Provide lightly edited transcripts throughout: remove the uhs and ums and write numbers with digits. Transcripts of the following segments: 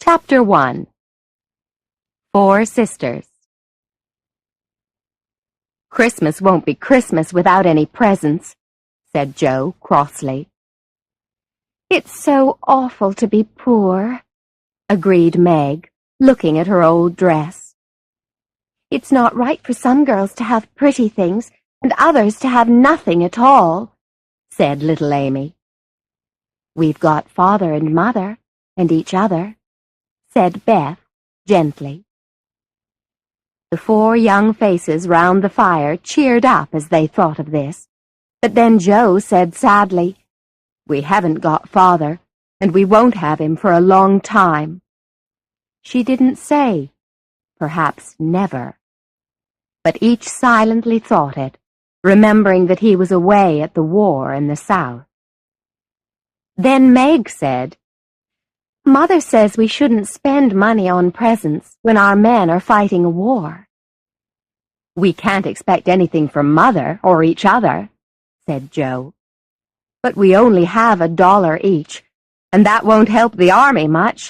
Chapter 1. 4 Sisters. "Christmas won't be Christmas without any presents," said Joe crossly. "It's so awful to be poor," agreed Meg, looking at her old dress. "It's not right for some girls to have pretty things and others to have nothing at all," said little Amy. "We've got father and mother and each other," said Beth gently. The 4 young faces round the fire cheered up as they thought of this, but then Joe said sadly, "We haven't got father, and we won't have him for a long time." She didn't say, perhaps never, but each silently thought it, remembering that he was away at the war in the South. Then Meg said, "Mother says we shouldn't spend money on presents when our men are fighting a war." "We can't expect anything from Mother or each other," said Joe. "But we only have $1 each, and that won't help the army much.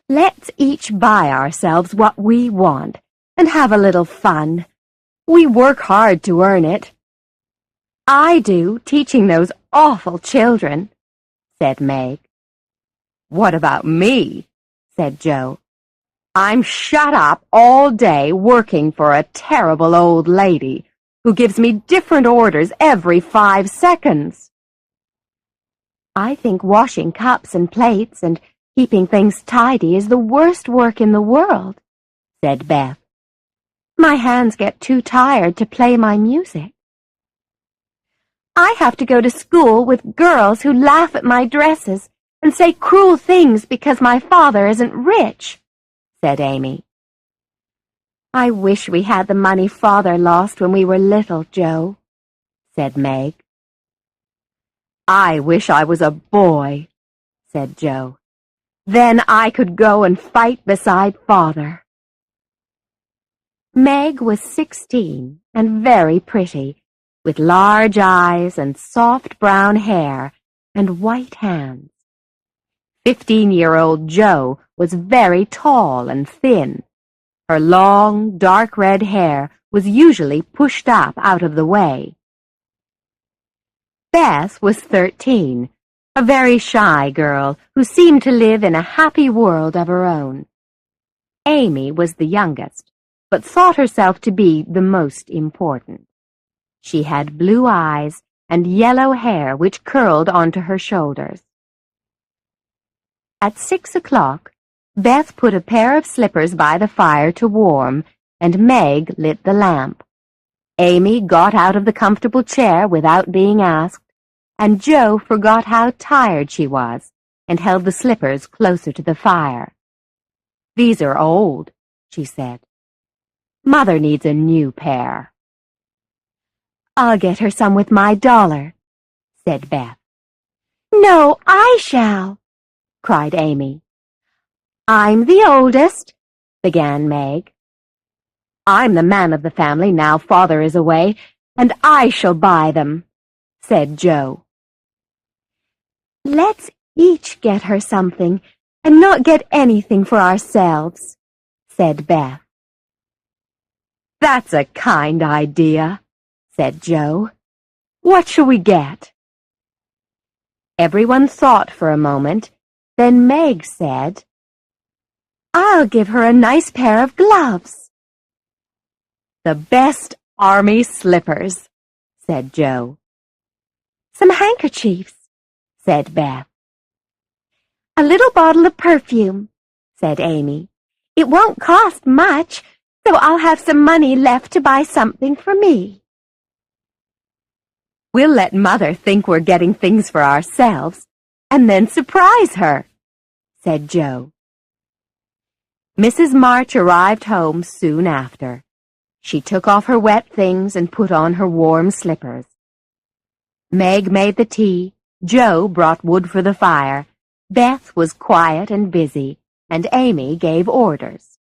Let's each buy ourselves what we want and have a little fun. We work hard to earn it." "I do, teaching those awful children," said Meg. "What about me?" said Joe. "I'm shut up all day working for a terrible old lady who gives me different orders every 5 seconds. "I think washing cups and plates and keeping things tidy is the worst work in the world," said Beth. "My hands get too tired to play my music. I have to go to school with girls who laugh at my dresses and say cruel things because my father isn't rich," said Amy. "I wish we had the money Father lost when we were little, Joe," said Meg. "I wish I was a boy," said Joe. "Then I could go and fight beside Father." Meg was 16 and very pretty, with large eyes and soft brown hair and white hands. 15-year-old Joe was very tall and thin. Her long, dark red hair was usually pushed up out of the way. Beth was 13, a very shy girl who seemed to live in a happy world of her own. Amy was the youngest, but thought herself to be the most important. She had blue eyes and yellow hair which curled onto her shoulders. At 6 o'clock, Beth put a pair of slippers by the fire to warm, and Meg lit the lamp. Amy got out of the comfortable chair without being asked, and Joe forgot how tired she was and held the slippers closer to the fire. "These are old," she said. "Mother needs a new pair." "I'll get her some with my $1," said Beth. "No, I shall," cried Amy. "I'm the oldest," began Meg. "I'm the man of the family now Father is away, and I shall buy them," said Joe. "Let's each get her something and not get anything for ourselves," said Beth. "That's a kind idea," said Joe. "What shall we get?" Everyone thought for a moment. Then Meg said, "I'll give her a nice pair of gloves." "The best army slippers," said Joe. "Some handkerchiefs," said Beth. "A little bottle of perfume," said Amy. "It won't cost much, so I'll have some money left to buy something for me." "We'll let Mother think we're getting things for ourselves, and then surprise her," said Joe. Mrs. March arrived home soon after. She took off her wet things and put on her warm slippers. Meg made the tea, Joe brought wood for the fire, Beth was quiet and busy, and Amy gave orders.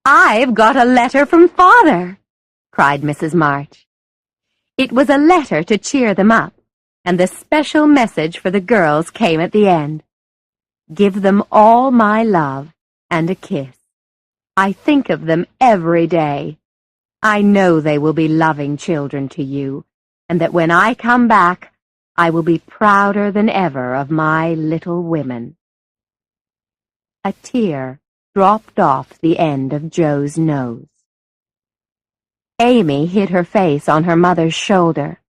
"I've got a letter from Father," cried Mrs. March. It was a letter to cheer them up, and the special message for the girls came at the end. Give them all my love and a kiss. I think of them every day. I know they will be loving children to you, and that when I come back, I will be prouder than ever of my little women." A tear dropped off the end of Joe's nose. Amy hid her face on her mother's shoulder.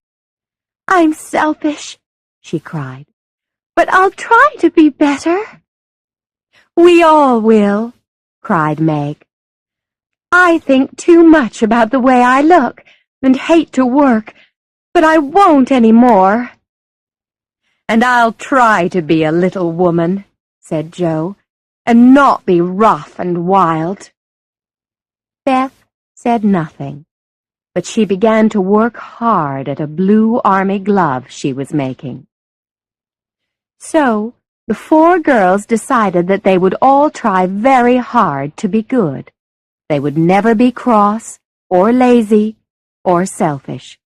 "I'm selfish," she cried, "but I'll try to be better." "We all will," cried Meg. "I think too much about the way I look and hate to work, but I won't any more." "And I'll try to be a little woman," said Joe, "and not be rough and wild." Beth said nothing, but she began to work hard at a blue army glove she was making. So the four girls decided that they would all try very hard to be good. They would never be cross or lazy or selfish,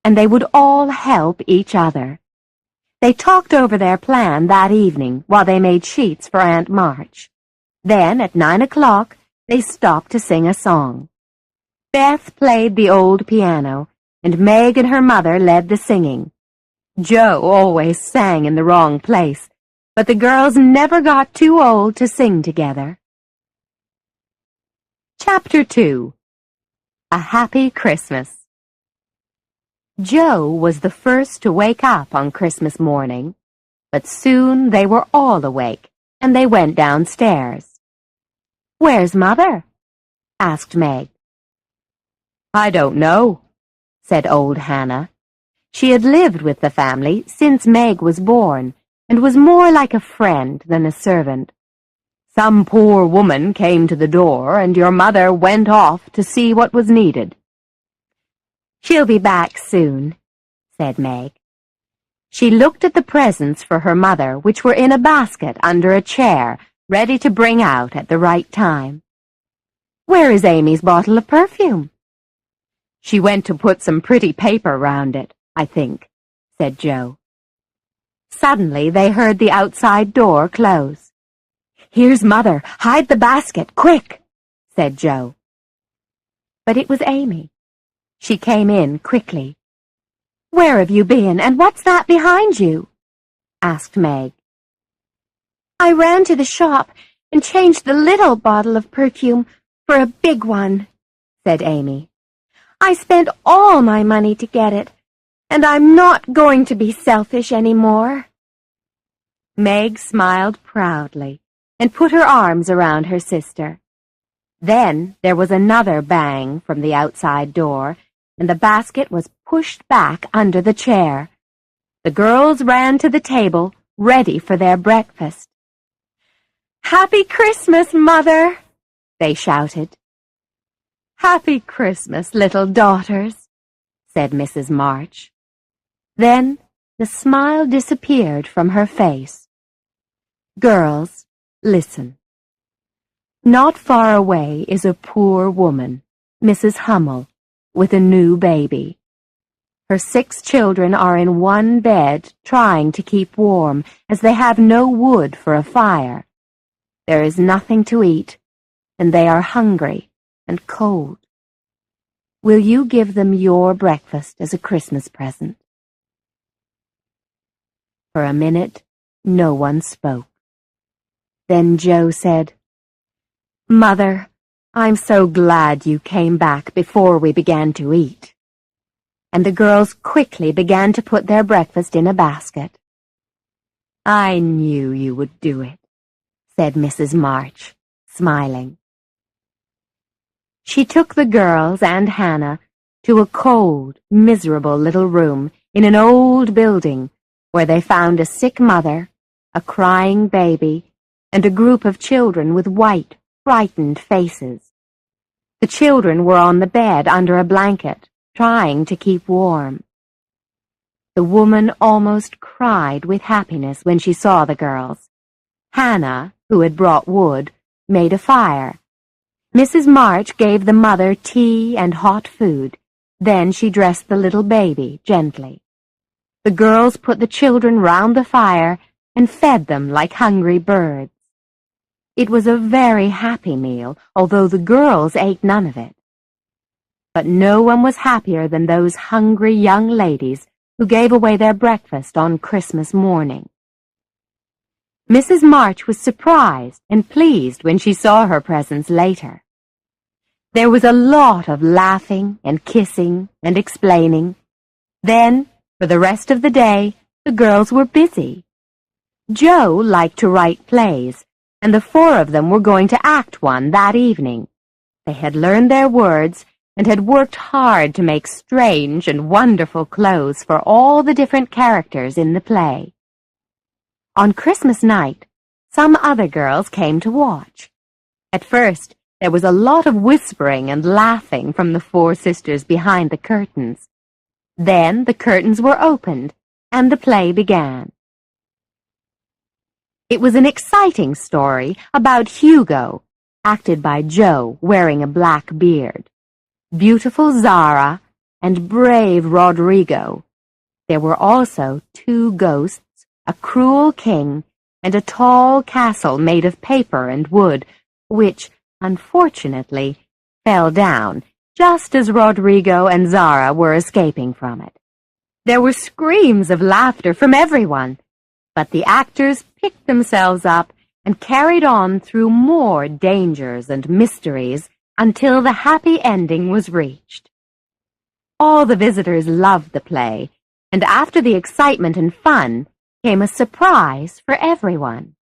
and they would all help each other. They talked over their plan that evening while they made sheets for Aunt March. Then, at 9 o'clock, they stopped to sing a song. Beth played the old piano, and Meg and her mother led the singing. Joe always sang in the wrong place, but the girls never got too old to sing together. Chapter 2. A Happy Christmas. Joe was the first to wake up on Christmas morning, but soon they were all awake, and they went downstairs. "Where's Mother?" asked Meg. "I don't know," said old Hannah. She had lived with the family since Meg was born, and was more like a friend than a servant. "Some poor woman came to the door, and your mother went off to see what was needed." "She'll be back soon," said Meg. She looked at the presents for her mother, which were in a basket under a chair, ready to bring out at the right time. "Where is Amy's bottle of perfume?" "She went to put some pretty paper round it, I think," said Joe. Suddenly they heard the outside door close. "Here's Mother. Hide the basket, quick," said Joe. But it was Amy. She came in quickly. "Where have you been, and what's that behind you?" asked Meg. "I ran to the shop and changed the little bottle of perfume for a big one," said Amy. "I spent all my money to get it, and I'm not going to be selfish any more." Meg smiled proudly and put her arms around her sister. Then there was another bang from the outside door, and the basket was pushed back under the chair. The girls ran to the table, ready for their breakfast. "Happy Christmas, Mother!" they shouted. "Happy Christmas, little daughters," said Mrs. March. Then the smile disappeared from her face. "Girls, listen. Not far away is a poor woman, Mrs. Hummel, with a new baby. Her 6 children are in one bed trying to keep warm, as they have no wood for a fire. There is nothing to eat, and they are hungry and cold. Will you give them your breakfast as a Christmas present?" For a minute, no one spoke. Then Joe said, "Mother, I'm so glad you came back before we began to eat." And the girls quickly began to put their breakfast in a basket. "I knew you would do it," said Mrs. March, smiling. She took the girls and Hannah to a cold, miserable little room in an old building where they found a sick mother, a crying baby, and a group of children with white, frightened faces. The children were on the bed under a blanket, trying to keep warm. The woman almost cried with happiness when she saw the girls. Hannah, who had brought wood, made a fire. Mrs. March gave the mother tea and hot food. Then she dressed the little baby gently. The girls put the children round the fire and fed them like hungry birds. It was a very happy meal, although the girls ate none of it. But no one was happier than those hungry young ladies who gave away their breakfast on Christmas morning. Mrs. March was surprised and pleased when she saw her presents later. There was a lot of laughing and kissing and explaining. Then, for the rest of the day, the girls were busy. Joe liked to write plays, and the four of them were going to act one that evening. They had learned their words and had worked hard to make strange and wonderful clothes for all the different characters in the play. On Christmas night, some other girls came to watch. At first, there was a lot of whispering and laughing from the four sisters behind the curtains. Then the curtains were opened, and the play began. It was an exciting story about Hugo, acted by Joe, wearing a black beard, beautiful Zara, and brave Rodrigo. There were also 2 ghosts, a cruel king, and a tall castle made of paper and wood, which, unfortunately, fell down just as Rodrigo and Zara were escaping from it. There were screams of laughter from everyone, but the actors picked themselves up and carried on through more dangers and mysteries until the happy ending was reached. All the visitors loved the play, and after the excitement and fun came a surprise for everyone.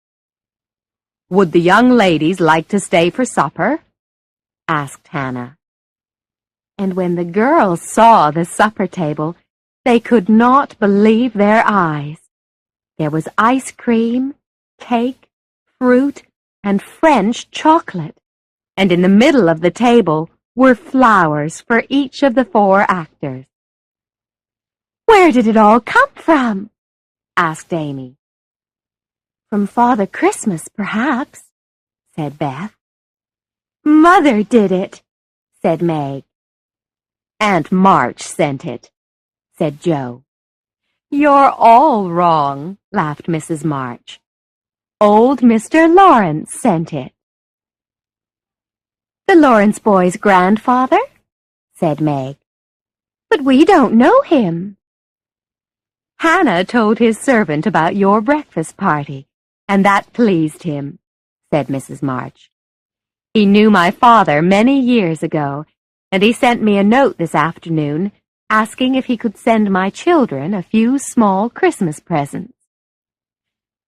"Would the young ladies like to stay for supper?" asked Hannah. And when the girls saw the supper table, they could not believe their eyes. There was ice cream, cake, fruit, and French chocolate, and in the middle of the table were flowers for each of the 4 actors. "Where did it all come from?" asked Amy. "From Father Christmas, perhaps," said Beth. "Mother did it," said Meg. "Aunt March sent it," said Joe. "You're all wrong," laughed Mrs. March. "Old Mr. Lawrence sent it." "The Lawrence boy's grandfather?" said Meg. "But we don't know him." "Hannah told his servant about your breakfast party, and that pleased him," said Mrs. March. "He knew my father many years ago, and he sent me a note this afternoon asking if he could send my children a few small Christmas presents."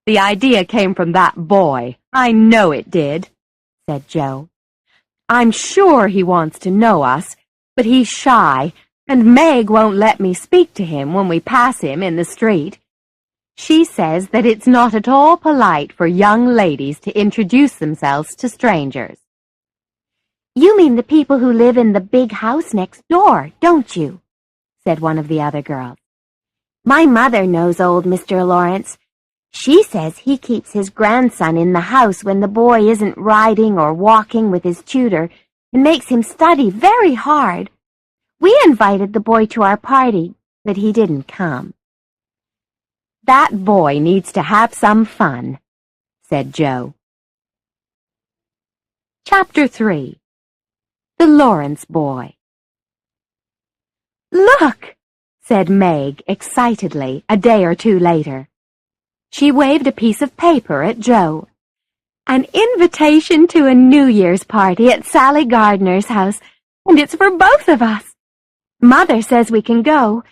"The idea came from that boy. I know it did," said Joe. "I'm sure he wants to know us, but he's shy, and Meg won't let me speak to him when we pass him in the street. She says that it's not at all polite for young ladies to introduce themselves to strangers." "You mean the people who live in the big house next door, don't you?" said one of the other girls. "My mother knows old Mr. Lawrence. She says he keeps his grandson in the house when the boy isn't riding or walking with his tutor and makes him study very hard. We invited the boy to our party, but he didn't come." "That boy needs to have some fun," said Joe. Chapter 3. The Lawrence Boy. "Look!" said Meg excitedly a day or 2 later. She waved a piece of paper at Joe. "An invitation to a New Year's party at Sally Gardner's house, and it's for both of us. Mother says we can go,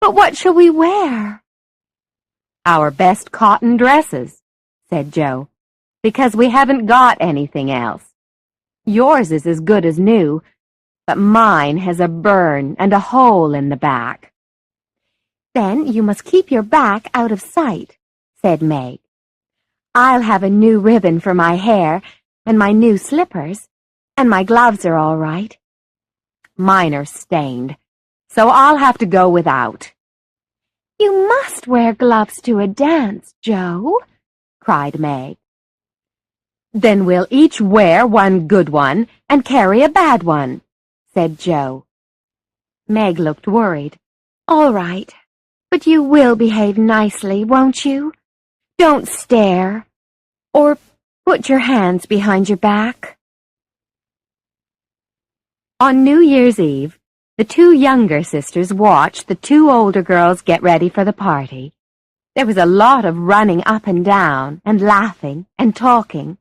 but what shall we wear?" "Our best cotton dresses," said Joe, "because we haven't got anything else. Yours is as good as new, but mine has a burn and a hole in the back." "Then you must keep your back out of sight," said Meg. "I'll have a new ribbon for my hair, and my new slippers, and my gloves are all right." "Mine are stained, so I'll have to go without." "You must wear gloves to a dance, Joe," cried Meg. "Then we'll each wear one good one and carry a bad one," said Joe. Meg looked worried. "All right, but you will behave nicely, won't you? Don't stare, or put your hands behind your back. On New Year's Eve, the two younger sisters watched the two older girls get ready for the party. There was a lot of running up and down, and laughing, and talking.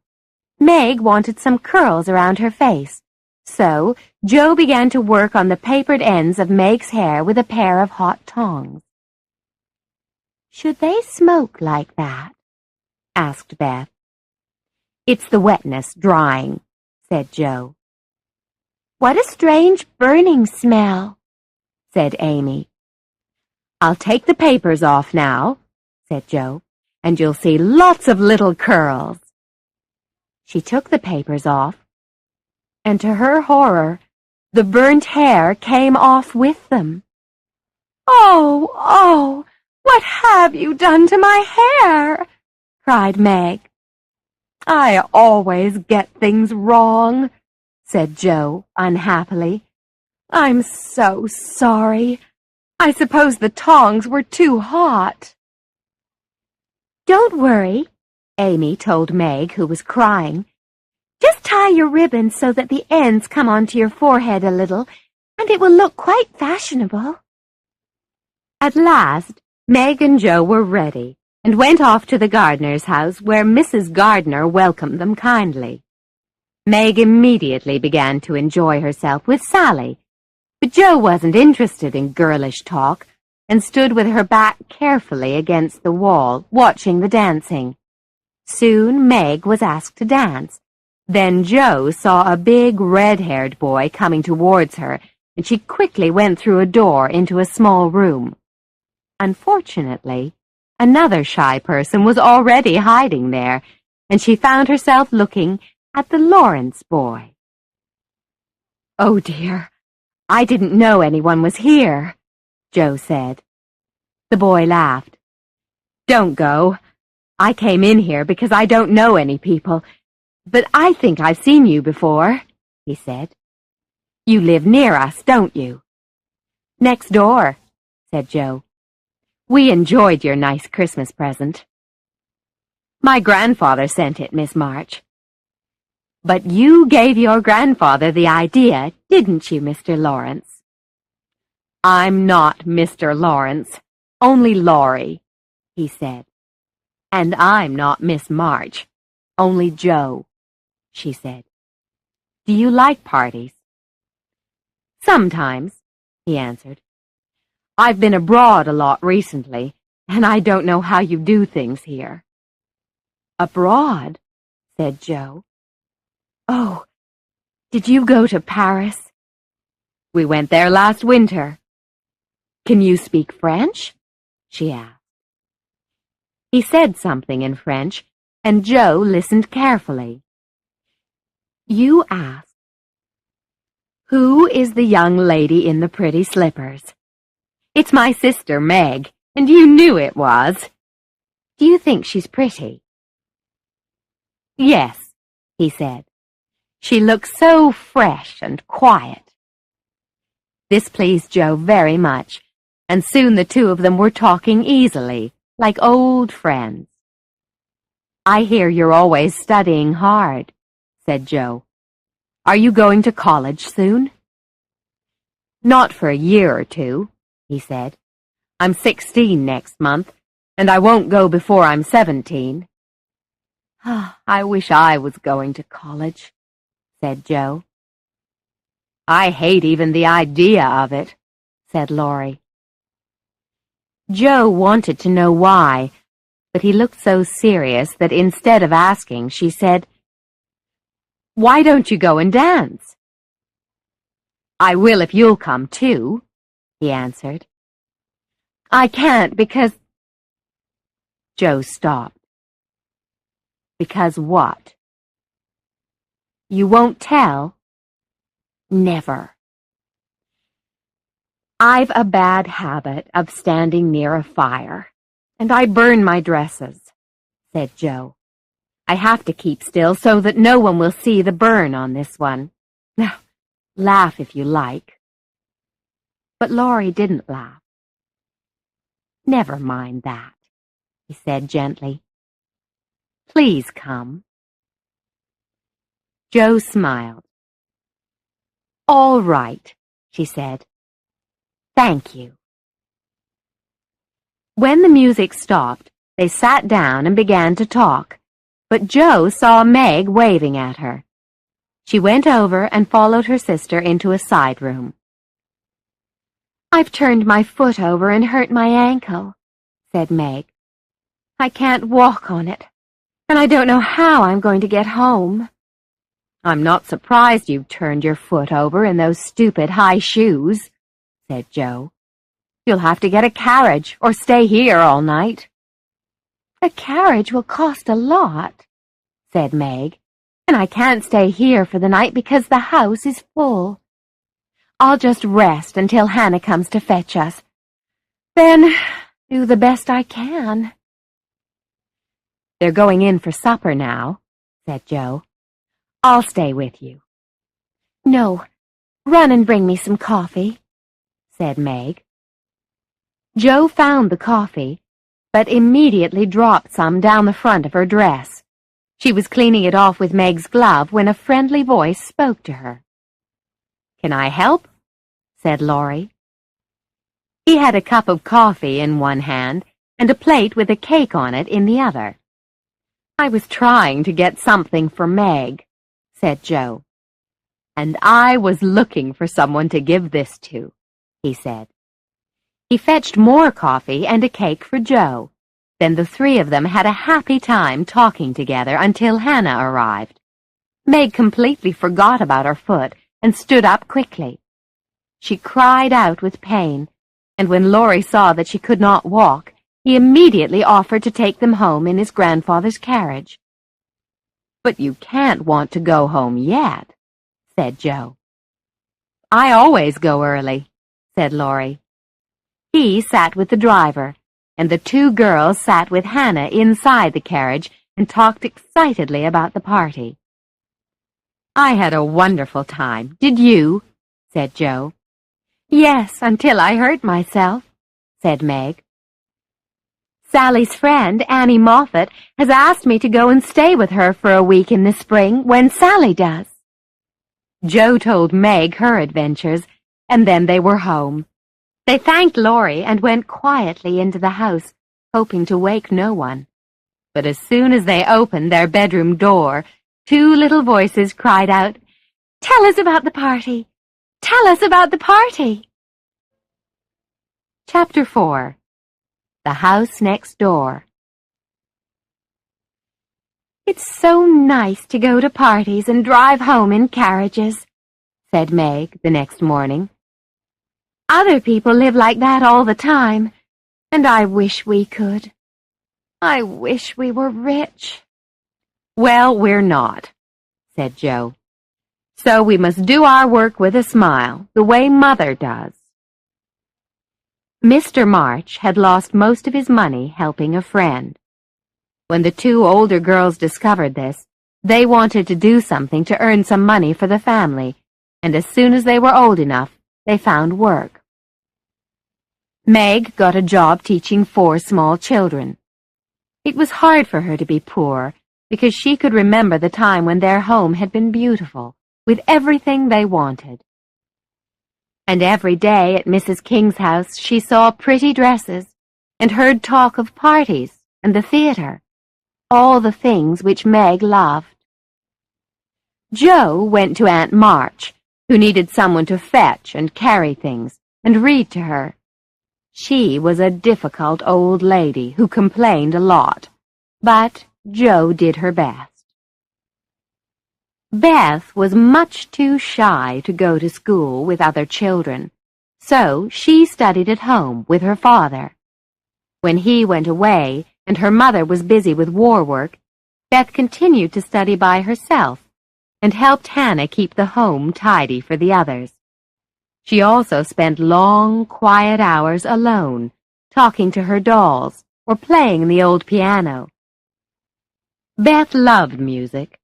Meg wanted some curls around her face, so Jo began to work on the papered ends of Meg's hair with a pair of hot tongs. Should they smoke like that? Asked Beth. It's the wetness drying, said Jo. What a strange burning smell, said Amy. I'll take the papers off now, said Jo, and you'll see lots of little curls. She took the papers off, and to her horror, the burnt hair came off with them. Oh, oh, what have you done to my hair? Cried Meg. I always get things wrong, said Jo unhappily. I'm so sorry. I suppose the tongs were too hot. Don't worry, Amy told Meg, who was crying. Just tie your ribbon so that the ends come onto your forehead a little, and it will look quite fashionable. At last, Meg and Jo were ready, and went off to the gardener's house, where Mrs. Gardner welcomed them kindly. Meg immediately began to enjoy herself with Sally, but Jo wasn't interested in girlish talk, and stood with her back carefully against the wall, watching the dancing. Soon Meg was asked to dance. Then Jo saw a big red-haired boy coming towards her, and she quickly went through a door into a small room. Unfortunately, another shy person was already hiding there, and she found herself looking at the Lawrence boy. Oh dear, I didn't know anyone was here, Jo said. The boy laughed. Don't go. I came in here because I don't know any people, but I think I've seen you before, he said. You live near us, don't you? Next door, said Jo. We enjoyed your nice Christmas present. My grandfather sent it, Miss March. But you gave your grandfather the idea, didn't you, Mr. Lawrence? I'm not Mr. Lawrence, only Laurie, he said. And I'm not Miss March, only Jo, she said. Do you like parties? Sometimes, he answered. I've been abroad a lot recently, and I don't know how you do things here. Abroad? Said Jo. Oh, did you go to Paris? We went there last winter. Can you speak French? She asked. He said something in French, and Jo listened carefully. You asked, who is the young lady in the pretty slippers? It's my sister, Meg, and you knew it was. Do you think she's pretty? Yes, he said. She looks so fresh and quiet. This pleased Jo very much, and soon the two of them were talking easily, like old friends. I hear you're always studying hard, said Jo. Are you going to college soon? Not for a year or two, he said. I'm 16 next month, and I won't go before I'm 17. I wish I was going to college, said Jo. I hate even the idea of it, said Laurie. Jo wanted to know why, but he looked so serious that instead of asking, she said, Why don't you go and dance? I will if you'll come too, he answered. I can't because... Jo stopped. Because what? You won't tell? Never. I've a bad habit of standing near a fire, and I burn my dresses, said Jo. I have to keep still so that no one will see the burn on this one. Now, laugh if you like. But Laurie didn't laugh. Never mind that, he said gently. Please come." Jo smiled. "All right," she said. "Thank you." When the music stopped, they sat down and began to talk, but Jo saw Meg waving at her. She went over and followed her sister into a side room. "I've turned my foot over and hurt my ankle," said Meg. "I can't walk on it, and I don't know how I'm going to get home." "I'm not surprised you've turned your foot over in those stupid high shoes," said Jo. "You'll have to get a carriage or stay here all night." "A carriage will cost a lot," said Meg, "and I can't stay here for the night because the house is full. I'll just rest until Hannah comes to fetch us. Then do the best I can." "They're going in for supper now," said Jo. "I'll stay with you." "No, run and bring me some coffee," said Meg. Jo found the coffee, but immediately dropped some down the front of her dress. She was cleaning it off with Meg's glove when a friendly voice spoke to her. "Can I help?" said Laurie. He had a cup of coffee in one hand and a plate with a cake on it in the other. "I was trying to get something for Meg," said Jo. "And I was looking for someone to give this to," he said. He fetched more coffee and a cake for Jo. Then the three of them had a happy time talking together until Hannah arrived. Meg completely forgot about her foot and stood up quickly. She cried out with pain, and when Laurie saw that she could not walk, he immediately offered to take them home in his grandfather's carriage. "But you can't want to go home yet," said Jo. "I always go early," said Laurie. He sat with the driver, and the two girls sat with Hannah inside the carriage and talked excitedly about the party. "I had a wonderful time. Did you?" said Jo. "Yes, until I hurt myself," said Meg. "Sally's friend, Annie Moffat, has asked me to go and stay with her for a week in the spring when Sally does." Jo told Meg her adventures, and then they were home. They thanked Laurie and went quietly into the house, hoping to wake no one. But as soon as they opened their bedroom door, two little voices cried out, "Tell us about the party! Tell us about the party!" Chapter 4. The House Next Door. "It's so nice to go to parties and drive home in carriages," said Meg the next morning. "Other people live like that all the time, and I wish we could. I wish we were rich." "Well, we're not," said Jo. "So we must do our work with a smile, the way Mother does." Mr. March had lost most of his money helping a friend. When the two older girls discovered this, they wanted to do something to earn some money for the family, and as soon as they were old enough, they found work. Meg got a job teaching 4 small children. It was hard for her to be poor, because she could remember the time when their home had been beautiful, with everything they wanted. And every day at Mrs. King's house she saw pretty dresses, and heard talk of parties and the theater, all the things which Meg loved. Jo went to Aunt March, who needed someone to fetch and carry things, and read to her. She was a difficult old lady who complained a lot, but Jo did her best. Beth was much too shy to go to school with other children, so she studied at home with her father. When he went away and her mother was busy with war work, Beth continued to study by herself and helped Hannah keep the home tidy for the others. She also spent long, quiet hours alone, talking to her dolls or playing the old piano. Beth loved music,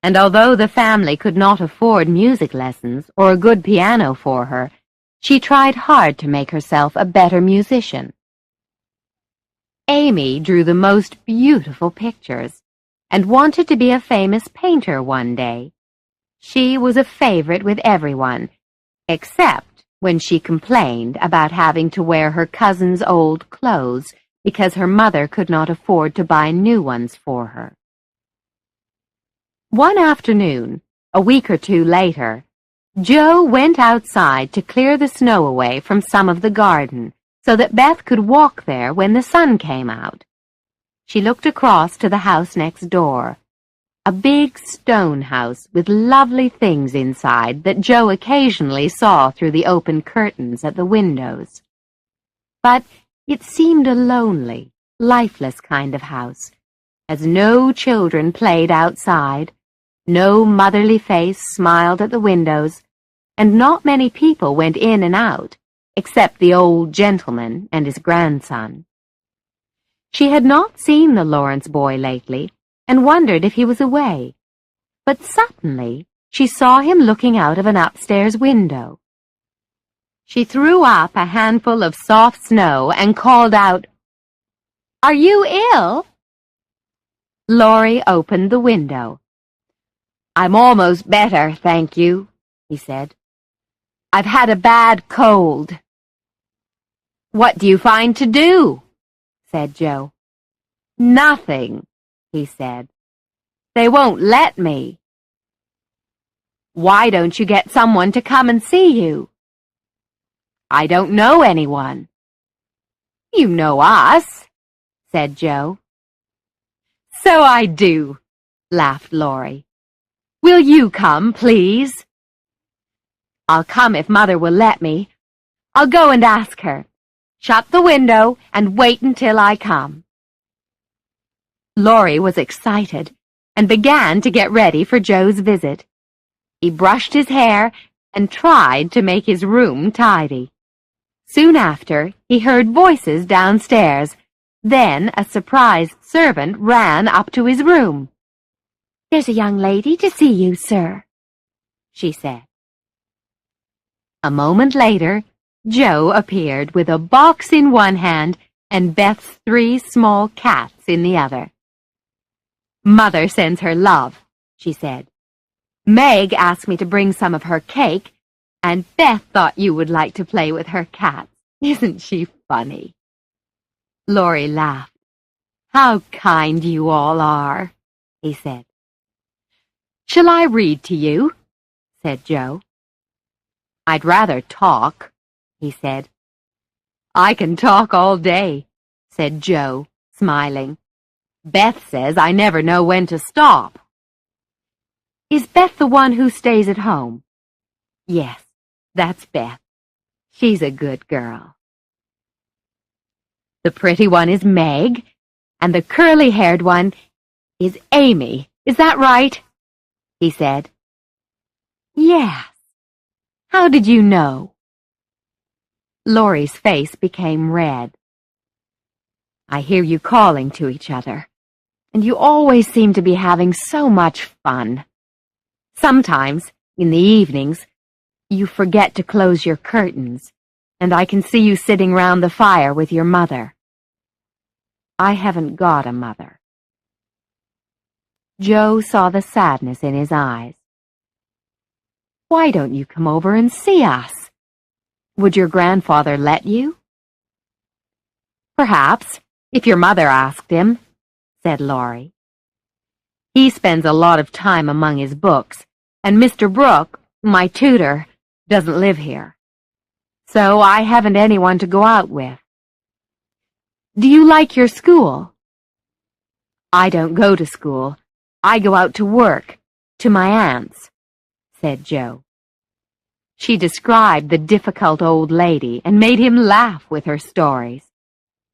and although the family could not afford music lessons or a good piano for her, she tried hard to make herself a better musician. Amy drew the most beautiful pictures, and wanted to be a famous painter one day. She was a favorite with everyone, except when she complained about having to wear her cousin's old clothes because her mother could not afford to buy new ones for her. One afternoon, a week or two later, Joe went outside to clear the snow away from some of the garden so that Beth could walk there when the sun came out. She looked across to the house next door, a big stone house with lovely things inside that Joe occasionally saw through the open curtains at the windows. But it seemed a lonely, lifeless kind of house, as no children played outside, no motherly face smiled at the windows, and not many people went in and out, except the old gentleman and his grandson. She had not seen the Lawrence boy lately, and wondered if he was away. But suddenly she saw him looking out of an upstairs window. She threw up a handful of soft snow and called out, "Are you ill?" Laurie opened the window. "I'm almost better, thank you," he said. "I've had a bad cold." "What do you find to do?" said Joe. "Nothing," he said. "They won't let me." "Why don't you get someone to come and see you?" "I don't know anyone." "You know us," said Joe. "So I do," laughed Laurie. "Will you come, please?" "I'll come if Mother will let me. I'll go and ask her. Shut the window and wait until I come." Laurie was excited and began to get ready for Joe's visit. He brushed his hair and tried to make his room tidy. Soon after, he heard voices downstairs. Then a surprised servant ran up to his room. "There's a young lady to see you, sir," she said. A moment later, Joe appeared with a box in one hand and Beth's 3 small cats in the other. "Mother sends her love," she said. "Meg asked me to bring some of her cake, and Beth thought you would like to play with her cats. Isn't she funny?" Laurie laughed. "How kind you all are," he said. "Shall I read to you?" said Joe. "I'd rather talk," he said. "I can talk all day," said Joe, smiling. "Beth says I never know when to stop." "Is Beth the one who stays at home?" "Yes, that's Beth. She's a good girl." "The pretty one is Meg, and the curly-haired one is Amy. Is that right?" he said. "Yes. How did you know?" Laurie's face became red. "I hear you calling to each other, and you always seem to be having so much fun. Sometimes, in the evenings, you forget to close your curtains, and I can see you sitting round the fire with your mother. I haven't got a mother." Joe saw the sadness in his eyes. "Why don't you come over and see us? Would your grandfather let you?" "Perhaps, if your mother asked him," said Laurie. "He spends a lot of time among his books, and Mr. Brooke, my tutor, doesn't live here. So I haven't anyone to go out with." "Do you like your school?" "I don't go to school. I go out to work, to my aunt's," said Joe. She described the difficult old lady and made him laugh with her stories.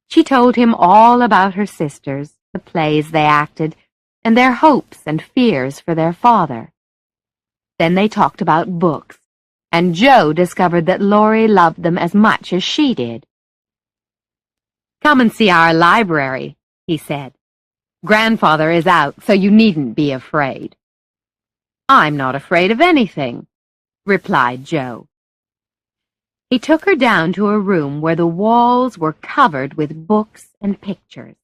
She told him all about her sisters, the plays they acted, and their hopes and fears for their father. Then they talked about books, and Joe discovered that Laurie loved them as much as she did. "Come and see our library," he said. "Grandfather is out, so you needn't be afraid." "I'm not afraid of anything," replied Joe. He took her down to a room where the walls were covered with books and pictures.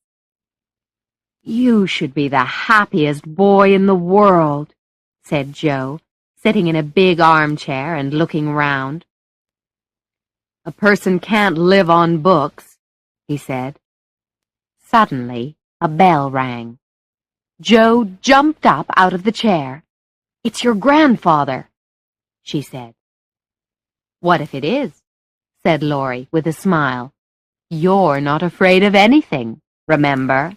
"You should be the happiest boy in the world," said Joe, sitting in a big armchair and looking round. "A person can't live on books," he said. Suddenly, a bell rang. Joe jumped up out of the chair. "It's your grandfather," she said. "What if it is?" said Laurie with a smile. "You're not afraid of anything, remember."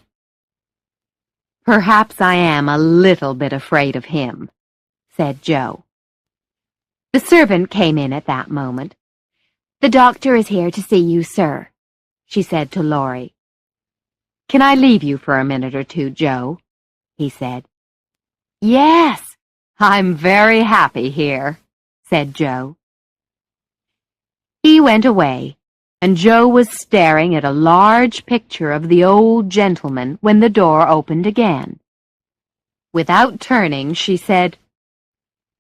"Perhaps I am a little bit afraid of him," said Joe. The servant came in at that moment. "The doctor is here to see you, sir," she said to Laurie. "Can I leave you for a minute or two, Joe?" he said. "Yes, I'm very happy here," said Joe. He went away, and Joe was staring at a large picture of the old gentleman when the door opened again. Without turning, she said,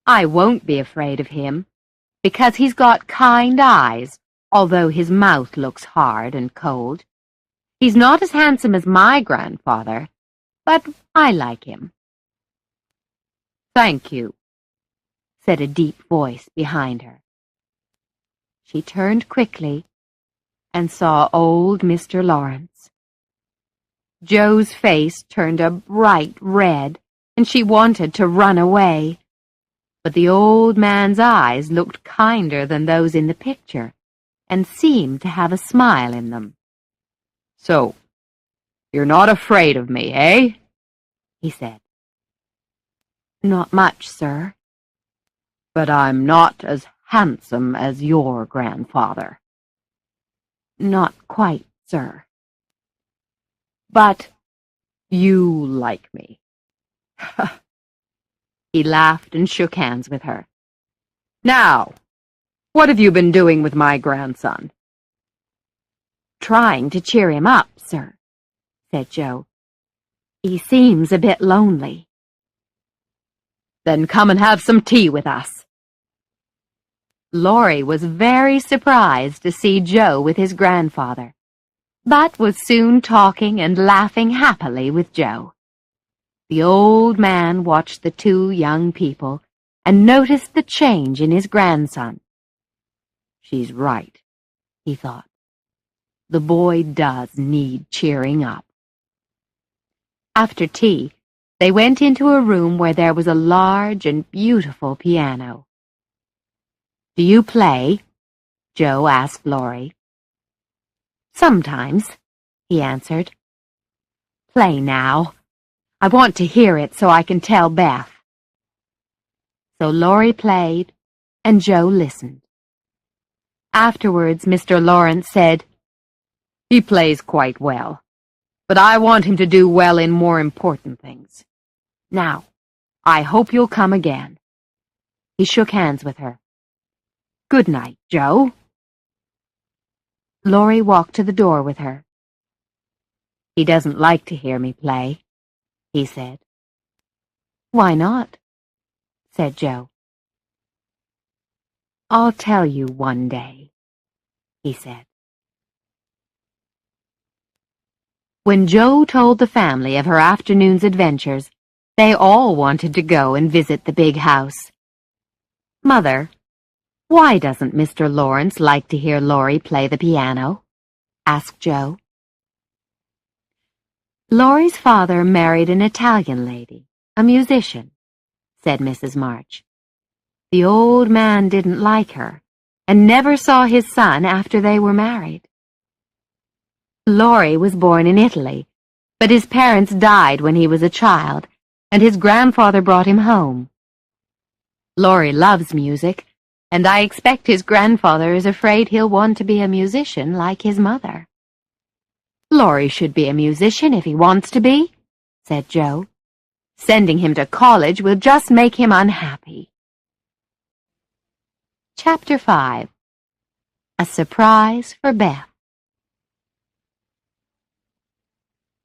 "I won't be afraid of him, because he's got kind eyes, although his mouth looks hard and cold. He's not as handsome as my grandfather, but I like him." "Thank you," said a deep voice behind her. She turned quickly and saw old Mr. Lawrence. Joe's face turned a bright red, and she wanted to run away. But the old man's eyes looked kinder than those in the picture, and seemed to have a smile in them. "So, you're not afraid of me, eh?" he said. "Not much, sir." "But I'm not as handsome as your grandfather." "Not quite, sir." "But you like me." He laughed and shook hands with her. "Now, what have you been doing with my grandson?" "Trying to cheer him up, sir," said Joe. "He seems a bit lonely." "Then come and have some tea with us." Laurie was very surprised to see Joe with his grandfather, but was soon talking and laughing happily with Joe. The old man watched the two young people and noticed the change in his grandson. "She's right," he thought. "The boy does need cheering up." After tea, they went into a room where there was a large and beautiful piano. "Do you play?" Joe asked Laurie. "Sometimes," he answered. "Play now. I want to hear it so I can tell Beth." So Laurie played, and Joe listened. Afterwards, Mr. Lawrence said, "He plays quite well, but I want him to do well in more important things. Now, I hope you'll come again." He shook hands with her. "Good night, Joe." Laurie walked to the door with her. "He doesn't like to hear me play," he said. "Why not?" said Joe. "I'll tell you one day," he said. When Joe told the family of her afternoon's adventures, they all wanted to go and visit the big house. "Mother, why doesn't Mr. Lawrence like to hear Laurie play the piano?" asked Joe. "Laurie's father married an Italian lady, a musician," said Mrs. March. "The old man didn't like her, and never saw his son after they were married. Laurie was born in Italy, but his parents died when he was a child, and his grandfather brought him home. Laurie loves music, and I expect his grandfather is afraid he'll want to be a musician like his mother." "Laurie should be a musician if he wants to be," said Joe. "Sending him to college will just make him unhappy." Chapter 5. A Surprise for Beth.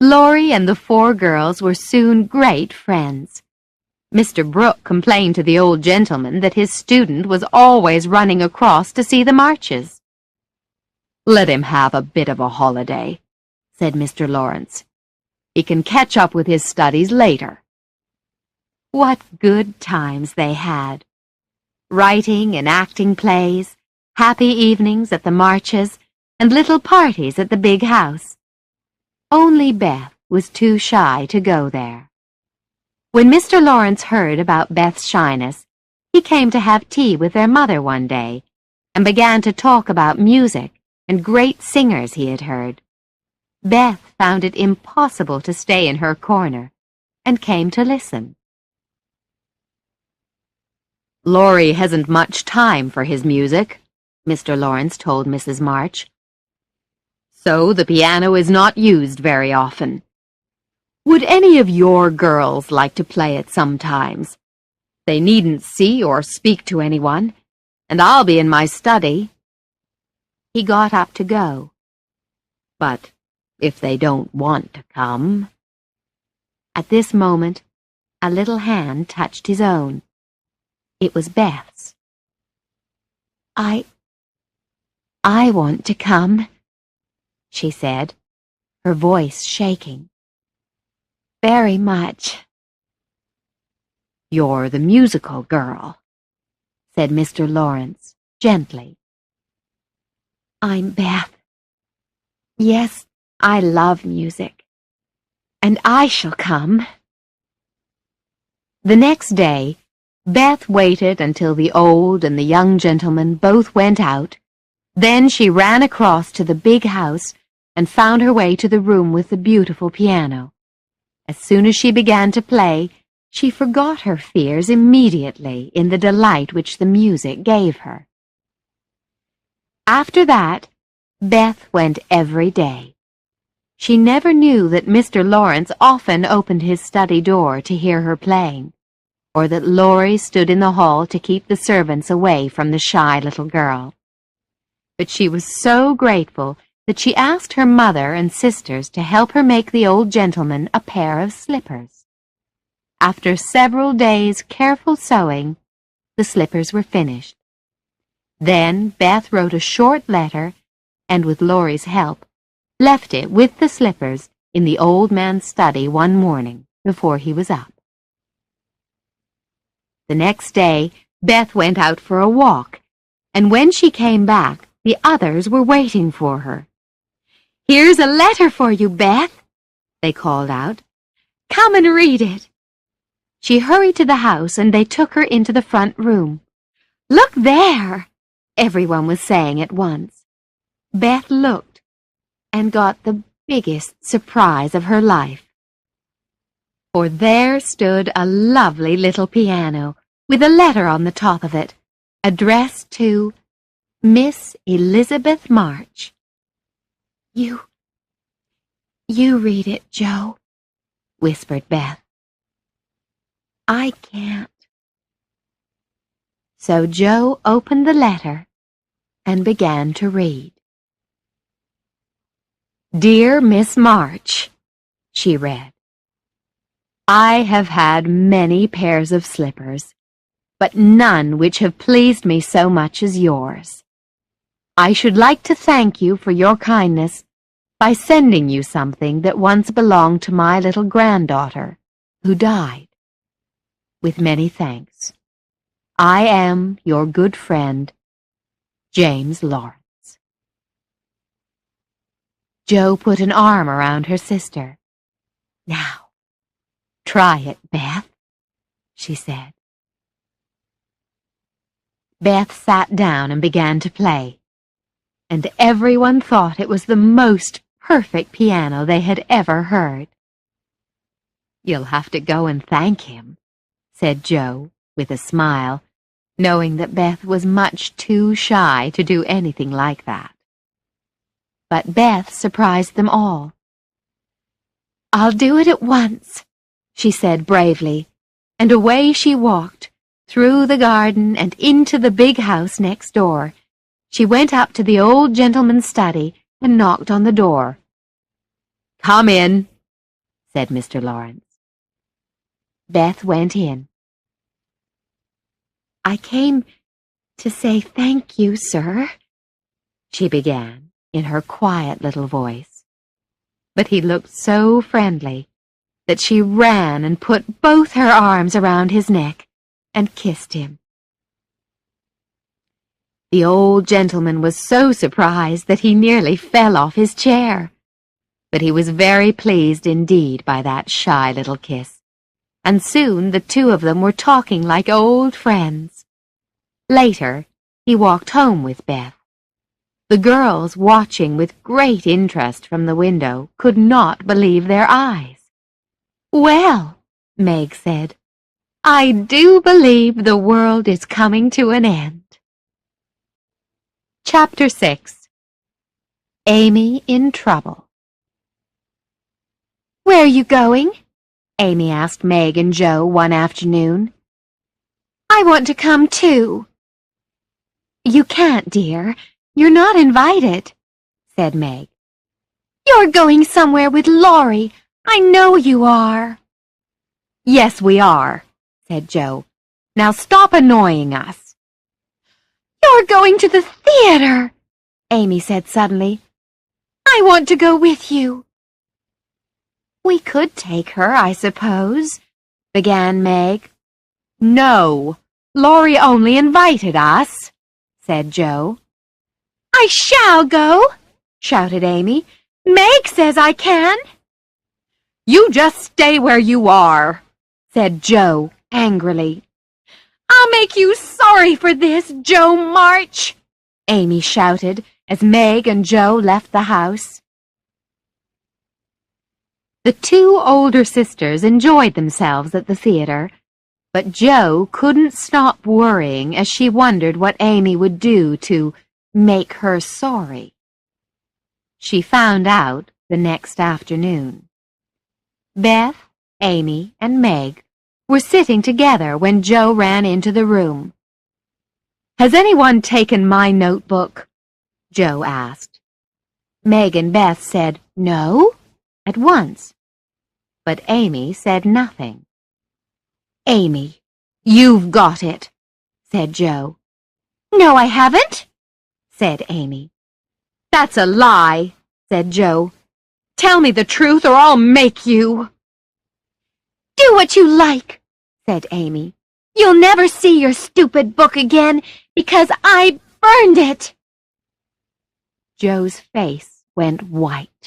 Laurie and the four girls were soon great friends. Mr. Brooke complained to the old gentleman that his student was always running across to see the marches. "Let him have a bit of a holiday," said Mr. Lawrence. He can catch up with his studies later." What good times they had! Writing and acting plays, happy evenings at the marches, and little parties at the big house. Only Beth was too shy to go there. When Mr. Lawrence heard about Beth's shyness, he came to have tea with their mother one day and began to talk about music and great singers he had heard. Beth found it impossible to stay in her corner and came to listen. "Laurie hasn't much time for his music," Mr. Lawrence told Mrs. March. "So the piano is not used very often. Would any of your girls like to play it sometimes? They needn't see or speak to anyone, and I'll be in my study." He got up to go. "But if they don't want to come—" At this moment, a little hand touched his own. It was Beth's. I want to come," she said, her voice shaking. "Very much." "You're the musical girl," said Mr. Lawrence, gently. "I'm Beth. Yes, I love music. And I shall come." The next day, Beth waited until the old and the young gentleman both went out. Then she ran across to the big house and found her way to the room with the beautiful piano. As soon as she began to play, she forgot her fears immediately in the delight which the music gave her. After that, Beth went every day. She never knew that Mr. Lawrence often opened his study door to hear her playing, or that Laurie stood in the hall to keep the servants away from the shy little girl. But she was so grateful that she asked her mother and sisters to help her make the old gentleman a pair of slippers. After several days' careful sewing, the slippers were finished. Then Beth wrote a short letter, and with Laurie's help, left it with the slippers in the old man's study one morning before he was up. The next day, Beth went out for a walk, and when she came back, the others were waiting for her. "Here's a letter for you, Beth," they called out. "Come and read it." She hurried to the house, and they took her into the front room. "Look there," everyone was saying at once. Beth looked and got the biggest surprise of her life. For there stood a lovely little piano with a letter on the top of it, addressed to Miss Elizabeth March. You read it, Joe," whispered Beth. "I can't." So Joe opened the letter and began to read. "Dear Miss March," she read, "I have had many pairs of slippers, but none which have pleased me so much as yours. I should like to thank you for your kindness by sending you something that once belonged to my little granddaughter, who died. With many thanks, I am your good friend, James Lawrence." Joe put an arm around her sister. "Now, try it, Beth," she said. Beth sat down and began to play, and everyone thought it was the most perfect piano they had ever heard. "You'll have to go and thank him," said Joe, with a smile, knowing that Beth was much too shy to do anything like that. But Beth surprised them all. "I'll do it at once," she said bravely, and away she walked, through the garden and into the big house next door. She went up to the old gentleman's study and knocked on the door. "Come in," said Mr. Lawrence. Beth went in. "I came to say thank you, sir," she began in her quiet little voice. but he looked so friendly that she ran and put both her arms around his neck and kissed him. The old gentleman was so surprised that he nearly fell off his chair, but he was very pleased indeed by that shy little kiss, and soon the two of them were talking like old friends. Later, he walked home with Beth. The girls, watching with great interest from the window, could not believe their eyes. "Well," Meg said, "I do believe the world is coming to an end." Chapter 6. Amy in Trouble. "Where are you going?" Amy asked Meg and Joe one afternoon. "I want to come too." "You can't, dear. You're not invited," said Meg. "You're going somewhere with Laurie. I know you are." "Yes, we are," said Joe. "Now stop annoying us." "You're going to the theater," Amy said suddenly. "I want to go with you." "We could take her, I suppose," began Meg. "No, Laurie only invited us," said Joe. "I shall go," shouted Amy. "Meg says I can." "You just stay where you are," said Joe angrily. "I'll make you sorry for this, Joe March," Amy shouted as Meg and Joe left the house. The two older sisters enjoyed themselves at the theater, but Joe couldn't stop worrying as she wondered what Amy would do to make her sorry. She found out the next afternoon. Beth, Amy, and Meg were sitting together when Joe ran into the room. "Has anyone taken my notebook?" Joe asked. Meg and Beth said no at once, but Amy said nothing. "Amy, you've got it," said Joe. "No, I haven't," said Amy. "That's a lie," said Joe. "Tell me the truth or I'll make you." "Do what you like," said Amy. "You'll never see your stupid book again because I burned it." Joe's face went white.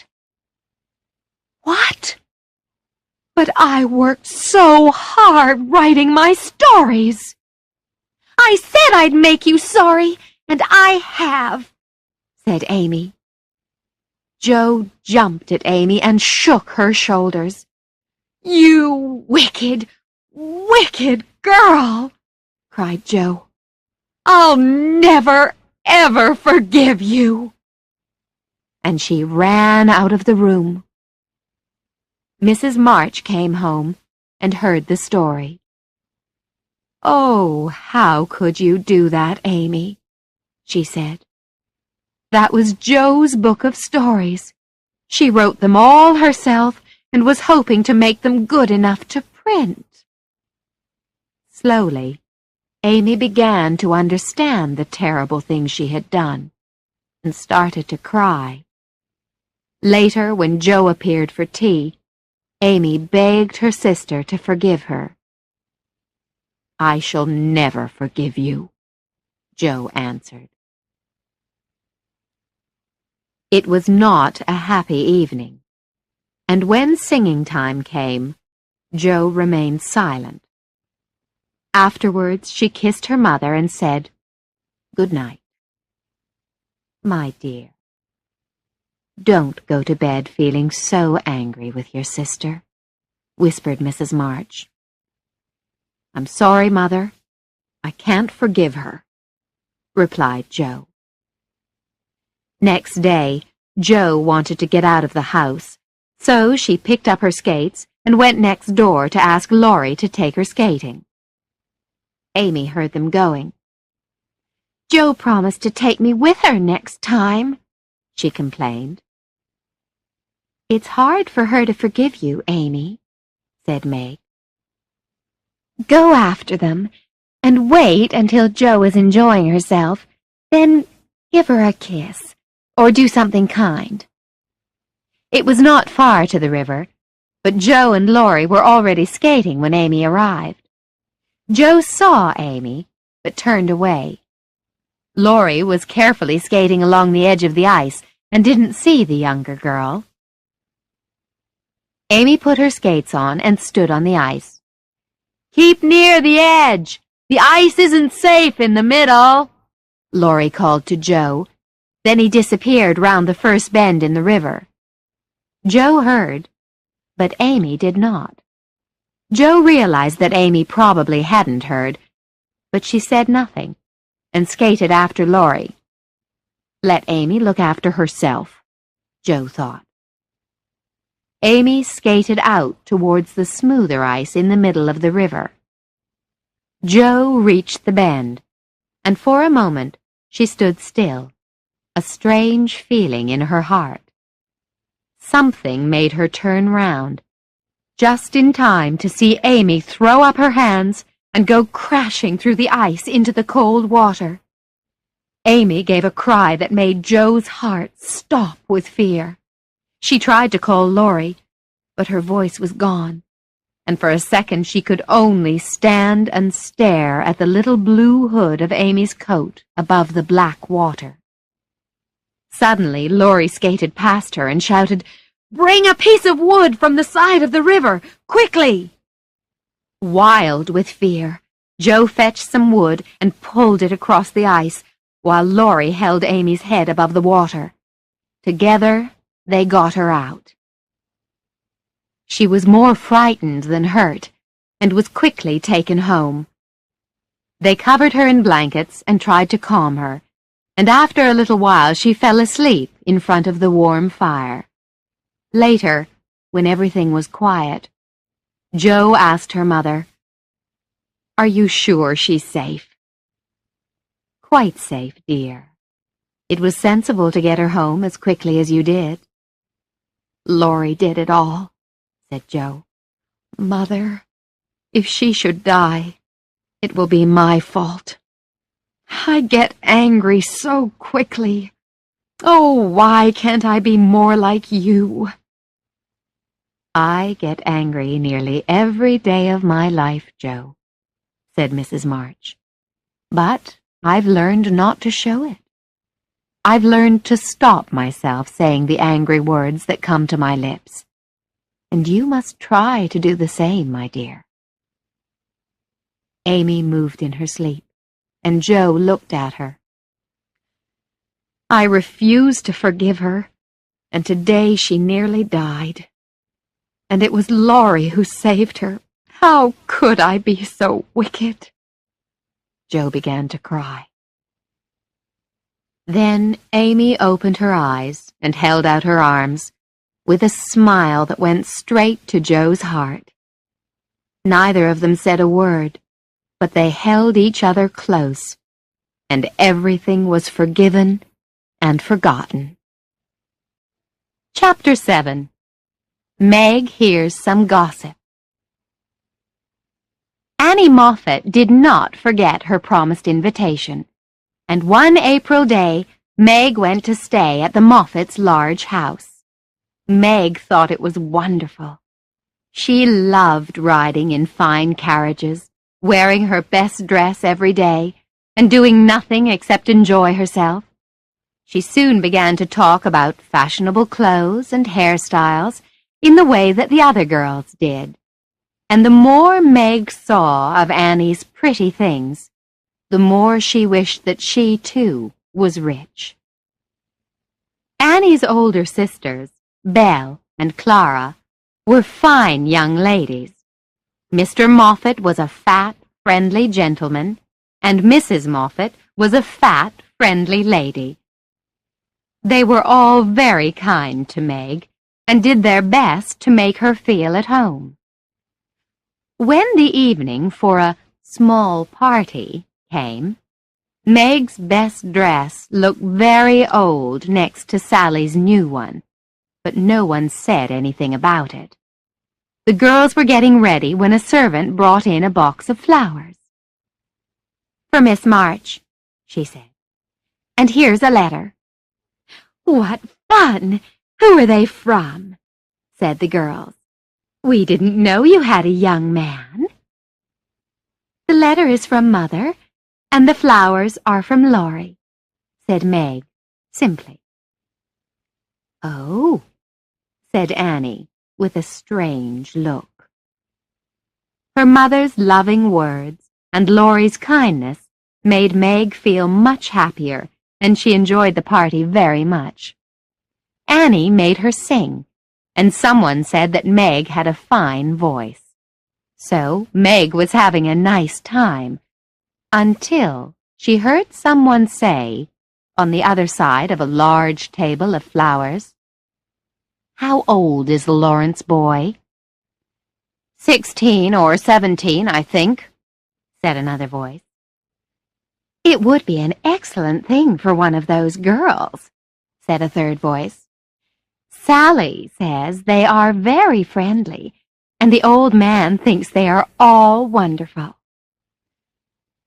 "What? But I worked so hard writing my stories." "I said I'd make you sorry, and I have," said Amy. Joe jumped at Amy and shook her shoulders. "You wicked, wicked girl," cried Joe. "I'll never, ever forgive you." And she ran out of the room. Mrs. March came home and heard the story. "Oh, how could you do that, Amy?" she said. "That was Joe's book of stories. She wrote them all herself and was hoping to make them good enough to print." Slowly, Amy began to understand the terrible thing she had done and started to cry. Later, when Joe appeared for tea, Amy begged her sister to forgive her. "I shall never forgive you," Joe answered. It was not a happy evening, and when singing time came, Joe remained silent. Afterwards, she kissed her mother and said, "Good night." "My dear, don't go to bed feeling so angry with your sister," whispered Mrs. March. "I'm sorry, Mother. I can't forgive her," replied Joe. Next day, Joe wanted to get out of the house, so she picked up her skates and went next door to ask Laurie to take her skating. Amy heard them going. "Joe promised to take me with her next time," she complained. "It's hard for her to forgive you, Amy," said Meg. "Go after them, and wait until Joe is enjoying herself, then give her a kiss, or do something kind." It was not far to the river, but Joe and Laurie were already skating when Amy arrived. Joe saw Amy, but turned away. Laurie was carefully skating along the edge of the ice and didn't see the younger girl. Amy put her skates on and stood on the ice. "Keep near the edge! The ice isn't safe in the middle," Laurie called to Joe. Then he disappeared round the first bend in the river. Joe heard, but Amy did not. Joe realized that Amy probably hadn't heard, but she said nothing and skated after Laurie. Let Amy look after herself, Joe thought. Amy skated out towards the smoother ice in the middle of the river. Joe reached the bend, and for a moment she stood still, a strange feeling in her heart. Something made her turn round, just in time to see Amy throw up her hands and go crashing through the ice into the cold water. Amy gave a cry that made Joe's heart stop with fear. She tried to call Laurie, but her voice was gone, and for a second she could only stand and stare at the little blue hood of Amy's coat above the black water. Suddenly, Laurie skated past her and shouted, "Bring a piece of wood from the side of the river, quickly!" Wild with fear, Joe fetched some wood and pulled it across the ice, while Laurie held Amy's head above the water. Together, they got her out. She was more frightened than hurt, and was quickly taken home. They covered her in blankets and tried to calm her, and after a little while she fell asleep in front of the warm fire. Later, when everything was quiet, Joe asked her mother, "Are you sure she's safe?" "Quite safe, dear. It was sensible to get her home as quickly as you did." "Laurie did it all," said Joe. "Mother, if she should die, it will be my fault. I get angry so quickly. Oh, why can't I be more like you?" "I get angry nearly every day of my life, Joe," said Mrs. March. "But I've learned not to show it. I've learned to stop myself saying the angry words that come to my lips. And you must try to do the same, my dear." Amy moved in her sleep, and Joe looked at her. "I refuse to forgive her, and today she nearly died. And it was Laurie who saved her. How could I be so wicked?" Joe began to cry. Then Amy opened her eyes and held out her arms, with a smile that went straight to Joe's heart. Neither of them said a word, but they held each other close, and everything was forgiven and forgotten. Chapter 7. Meg Hears Some Gossip. Annie Moffat did not forget her promised invitation, and one April day Meg went to stay at the Moffats' large house. Meg thought it was wonderful. She loved riding in fine carriages, wearing her best dress every day, and doing nothing except enjoy herself. She soon began to talk about fashionable clothes and hairstyles in the way that the other girls did. And the more Meg saw of Annie's pretty things, the more she wished that she, too, was rich. Annie's older sisters, Belle and Clara, were fine young ladies. Mr. Moffat was a fat, friendly gentleman, and Mrs. Moffat was a fat, friendly lady. They were all very kind to Meg, and did their best to make her feel at home. When the evening for a small party came, Meg's best dress looked very old next to Sally's new one, but no one said anything about it. The girls were getting ready when a servant brought in a box of flowers. "For Miss March," she said, "and here's a letter." "What fun! Who are they from? Said the girls. We didn't know you had a young man. The letter is from Mother, and the flowers are from Laurie, said Meg, simply. Oh, said Annie, with a strange look. Her mother's loving words and Laurie's kindness made Meg feel much happier, and she enjoyed the party very much. Annie made her sing, and someone said that Meg had a fine voice. So Meg was having a nice time, until she heard someone say, on the other side of a large table of flowers, "How old is the Lawrence boy?" 16 or 17, I think, said another voice. It would be an excellent thing for one of those girls, said a third voice. Sally says they are very friendly, and the old man thinks they are all wonderful.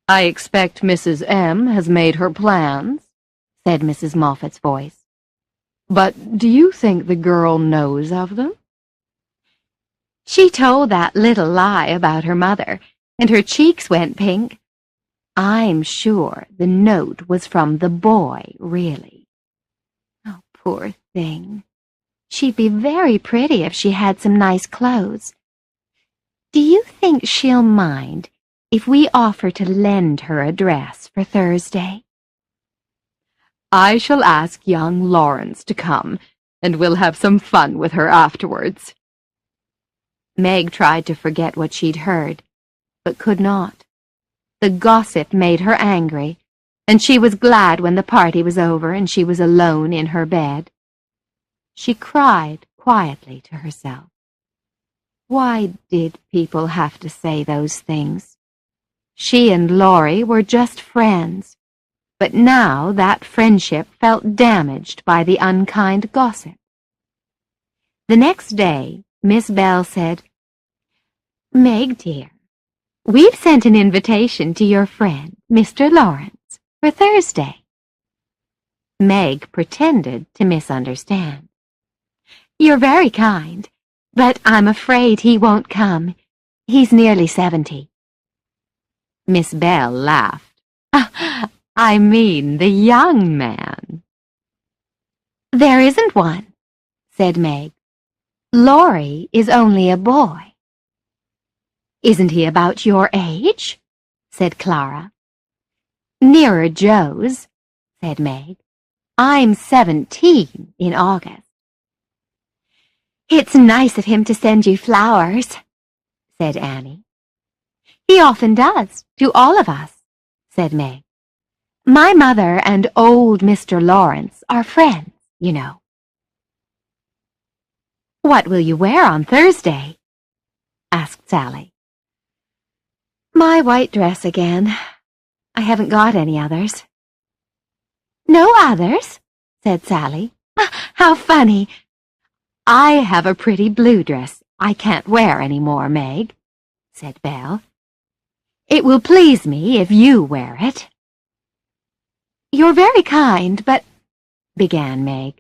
I expect Mrs. M. has made her plans, said Mrs. Moffat's voice. But do you think the girl knows of them? She told that little lie about her mother, and her cheeks went pink. I'm sure the note was from the boy, really. Oh, poor thing. She'd be very pretty if she had some nice clothes. Do you think she'll mind if we offer to lend her a dress for Thursday? I shall ask young Lawrence to come, and we'll have some fun with her afterwards. Meg tried to forget what she'd heard, but could not. The gossip made her angry, and she was glad when the party was over and she was alone in her bed. She cried quietly to herself. Why did people have to say those things? She and Laurie were just friends, but now that friendship felt damaged by the unkind gossip. The next day, Miss Bell said, Meg, dear, we've sent an invitation to your friend, Mr. Lawrence, for Thursday. Meg pretended to misunderstand. You're very kind, but I'm afraid he won't come. He's nearly 70. Miss Bell laughed. I mean the young man. There isn't one, said Meg. Laurie is only a boy. Isn't he about your age? Said Clara. Nearer Joe's, said Meg. I'm 17 in August. It's nice of him to send you flowers, said Annie. He often does, to all of us, said Meg. My mother and old Mr. Lawrence are friends, you know. What will you wear on Thursday? Asked Sally. My white dress again. I haven't got any others. No others? Said Sally. How funny. I have a pretty blue dress I can't wear any more, Meg, said Belle. It will please me if you wear it. You're very kind, but, began Meg.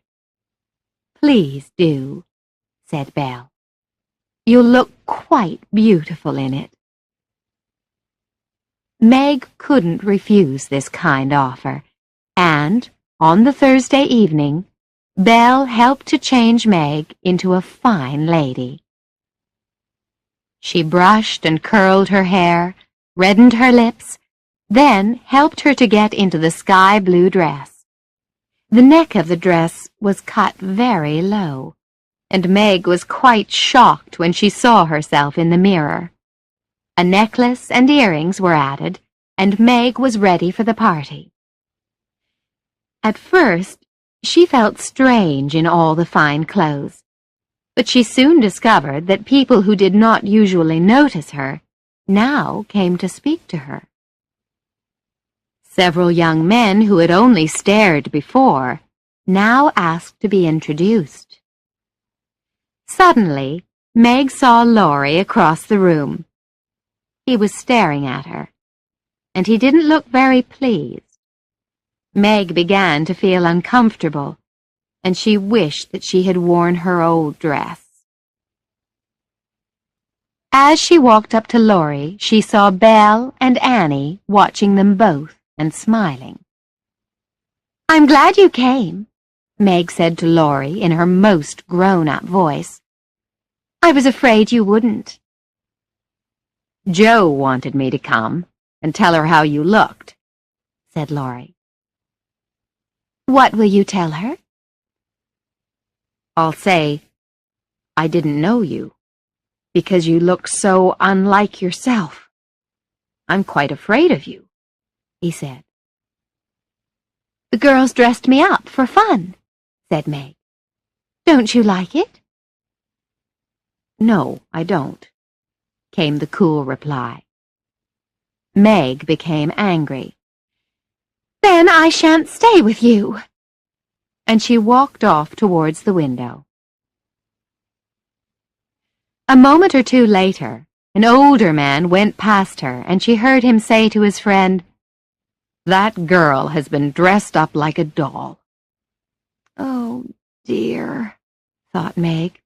Please do, said Belle. You'll look quite beautiful in it. Meg couldn't refuse this kind offer, and, on the Thursday evening, Belle helped to change Meg into a fine lady. She brushed and curled her hair, reddened her lips, then helped her to get into the sky-blue dress. The neck of the dress was cut very low, and Meg was quite shocked when she saw herself in the mirror. A necklace and earrings were added, and Meg was ready for the party. At first, she felt strange in all the fine clothes, but she soon discovered that people who did not usually notice her now came to speak to her. Several young men who had only stared before now asked to be introduced. Suddenly, Meg saw Laurie across the room. He was staring at her, and he didn't look very pleased. Meg began to feel uncomfortable, and she wished that she had worn her old dress. As she walked up to Laurie, she saw Belle and Annie watching them both and smiling. "I'm glad you came," Meg said to Laurie in her most grown-up voice. "I was afraid you wouldn't." "Joe wanted me to come and tell her how you looked," said Laurie. "What will you tell her?" "I'll say I didn't know you, because you look so unlike yourself. I'm quite afraid of you," he said. "The girls dressed me up for fun," said Meg. "Don't you like it?" "No, I don't," came the cool reply. Meg became angry. "Then I shan't stay with you," and she walked off towards the window. A moment or two later, an older man went past her, and she heard him say to his friend, "That girl has been dressed up like a doll." "Oh, dear," thought Meg.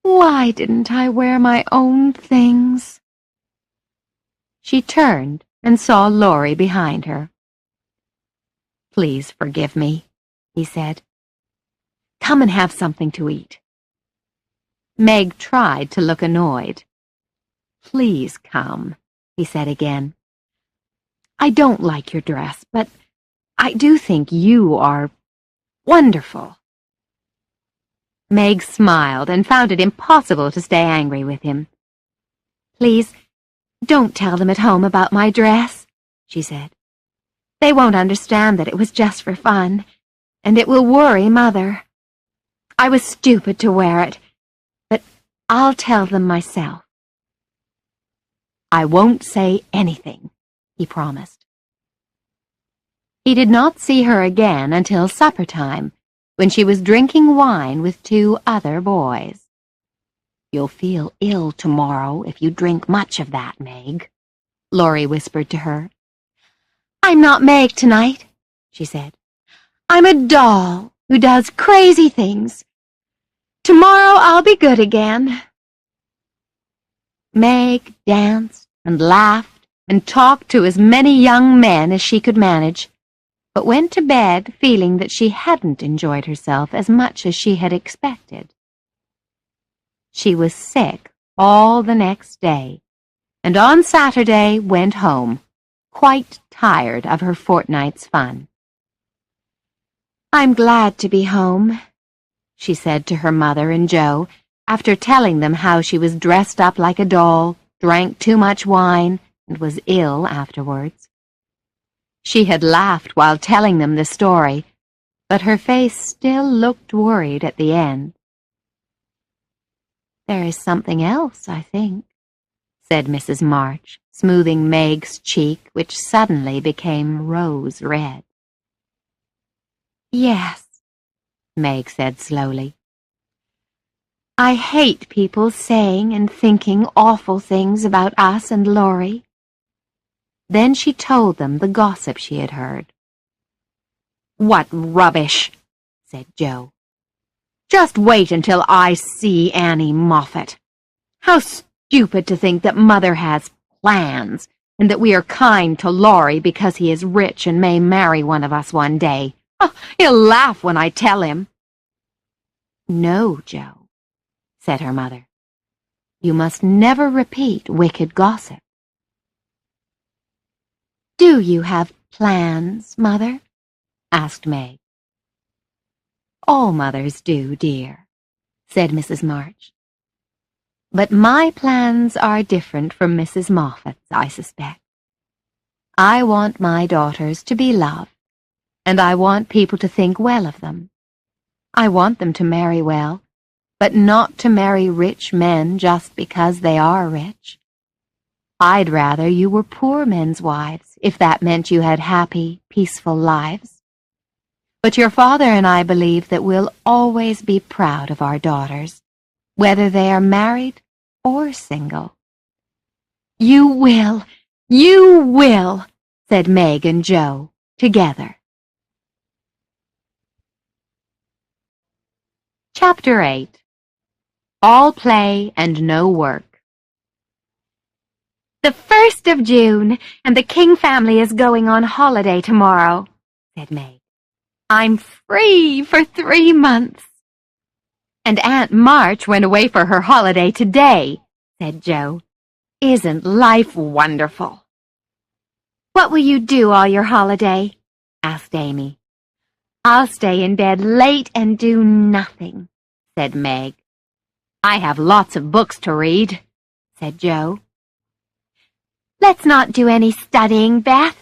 "Why didn't I wear my own things?" She turned and saw Laurie behind her. "Please forgive me," he said. "Come and have something to eat." Meg tried to look annoyed. "Please come," he said again. "I don't like your dress, but I do think you are wonderful." Meg smiled and found it impossible to stay angry with him. "Please, don't tell them at home about my dress," she said. "They won't understand that it was just for fun, and it will worry Mother. I was stupid to wear it, but I'll tell them myself." "I won't say anything," he promised. He did not see her again until supper time, when she was drinking wine with 2 other boys. "You'll feel ill tomorrow if you drink much of that, Meg," Laurie whispered to her. "I'm not Meg tonight," she said. "I'm a doll who does crazy things. Tomorrow I'll be good again." Meg danced and laughed and talked to as many young men as she could manage, but went to bed feeling that she hadn't enjoyed herself as much as she had expected. She was sick all the next day, and on Saturday went home, quite tired of her fortnight's fun. "I'm glad to be home," she said to her mother and Joe, after telling them how she was dressed up like a doll, drank too much wine, and was ill afterwards. She had laughed while telling them the story, but her face still looked worried at the end. "There is something else, I think," said Mrs. March, smoothing Meg's cheek, which suddenly became rose red. "Yes," Meg said slowly. "I hate people saying and thinking awful things about us and Laurie." Then she told them the gossip she had heard. "What rubbish!" said Joe. "Just wait until I see Annie Moffat. How stupid to think that Mother has plans, and that we are kind to Laurie because he is rich and may marry one of us one day. Oh, he'll laugh when I tell him." "No, Joe," said her mother. "You must never repeat wicked gossip." "Do you have plans, Mother?" asked Meg. "All mothers do, dear," said Mrs. March. "But my plans are different from Mrs. Moffat's, I suspect. I want my daughters to be loved, and I want people to think well of them. I want them to marry well, but not to marry rich men just because they are rich. I'd rather you were poor men's wives, if that meant you had happy, peaceful lives. But your father and I believe that we'll always be proud of our daughters, whether they are married or single." "You will, said Meg and Joe, together. Chapter 8. All play and no work. "The 1st of June, and the King family is going on holiday tomorrow," said Meg. "I'm free for 3 months." "And Aunt March went away for her holiday today," said Joe. "Isn't life wonderful?" "What will you do all your holiday?" asked Amy. "I'll stay in bed late and do nothing," said Meg. "I have lots of books to read," said Joe. "Let's not do any studying, Beth,"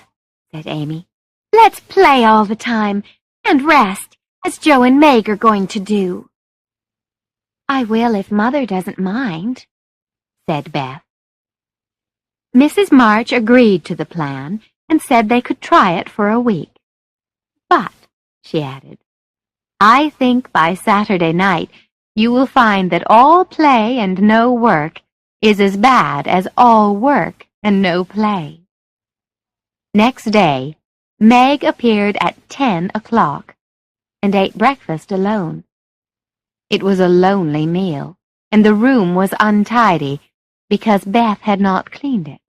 said Amy. "Let's play all the time and rest, as Joe and Meg are going to do." "I will if Mother doesn't mind," said Beth. Mrs. March agreed to the plan and said they could try it for a week. "But," she added, "I think by Saturday night you will find that all play and no work is as bad as all work and no play." Next day, Meg appeared at 10 o'clock and ate breakfast alone. It was a lonely meal, and the room was untidy because Beth had not cleaned it.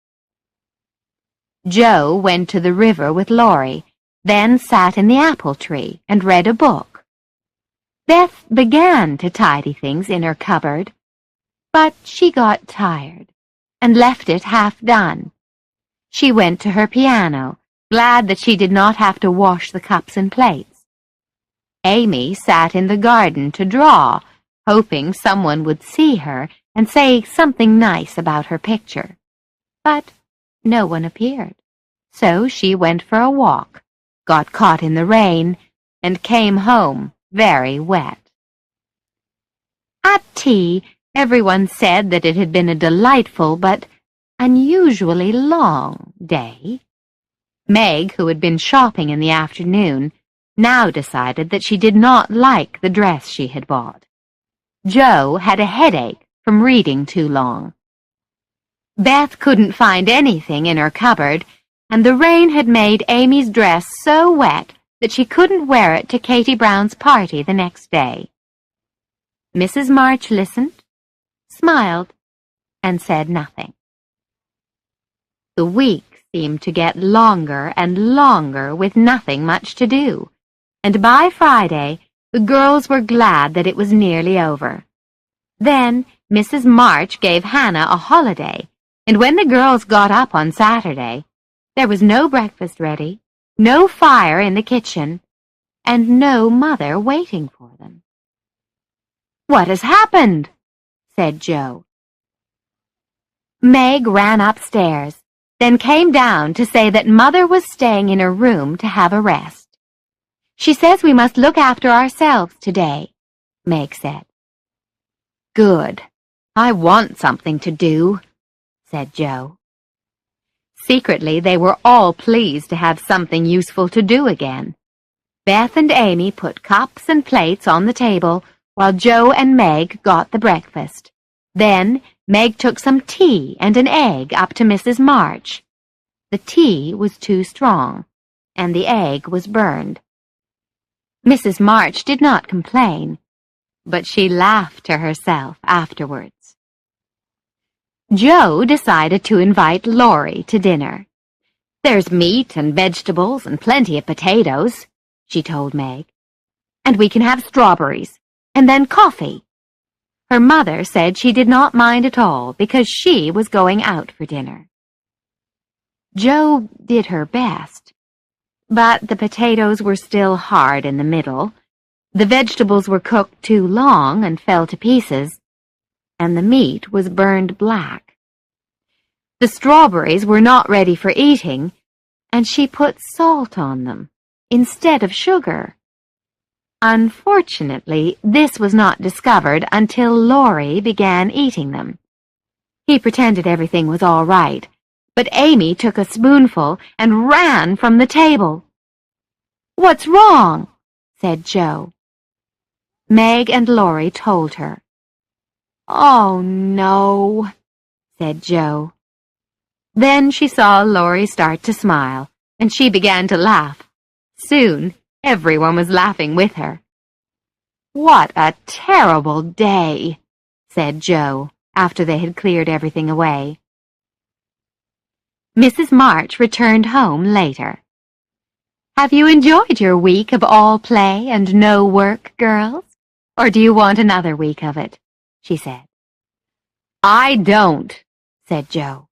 Joe went to the river with Laurie, then sat in the apple tree and read a book. Beth began to tidy things in her cupboard, but she got tired and left it half done. She went to her piano, glad that she did not have to wash the cups and plates. Amy sat in the garden to draw, hoping someone would see her and say something nice about her picture. But no one appeared, so she went for a walk, got caught in the rain, and came home very wet. At tea, everyone said that it had been a delightful but unusually long day. Meg, who had been shopping in the afternoon, now decided that she did not like the dress she had bought. Joe had a headache from reading too long. Beth couldn't find anything in her cupboard, and the rain had made Amy's dress so wet that she couldn't wear it to Katie Brown's party the next day. Mrs. March listened, smiled, and said nothing. The week seemed to get longer and longer with nothing much to do, and by Friday the girls were glad that it was nearly over. Then Mrs. March gave Hannah a holiday, and when the girls got up on Saturday, there was no breakfast ready, no fire in the kitchen, and no mother waiting for them. "What has happened?" said Joe. Meg ran upstairs, then came down to say that Mother was staying in her room to have a rest. "She says we must look after ourselves today," Meg said. "Good. I want something to do," said Joe. Secretly, they were all pleased to have something useful to do again. Beth and Amy put cups and plates on the table while Joe and Meg got the breakfast. Then Meg took some tea and an egg up to Mrs. March. The tea was too strong, and the egg was burned. Mrs. March did not complain, but she laughed to herself afterwards. Joe decided to invite Laurie to dinner. "There's meat and vegetables and plenty of potatoes," she told Meg. "And we can have strawberries, and then coffee." Her mother said she did not mind at all because she was going out for dinner. Joe did her best, but the potatoes were still hard in the middle, the vegetables were cooked too long and fell to pieces, and the meat was burned black. The strawberries were not ready for eating, and she put salt on them instead of sugar. Unfortunately, this was not discovered until Laurie began eating them. He pretended everything was all right, but Amy took a spoonful and ran from the table. "What's wrong?" said Joe. Meg and Laurie told her. "Oh, no," said Joe. Then she saw Laurie start to smile, and she began to laugh. Soon, everyone was laughing with her. "What a terrible day," said Joe, after they had cleared everything away. Mrs. March returned home later. "Have you enjoyed your week of all play and no work, girls? Or do you want another week of it?" she said. "I don't," said Joe.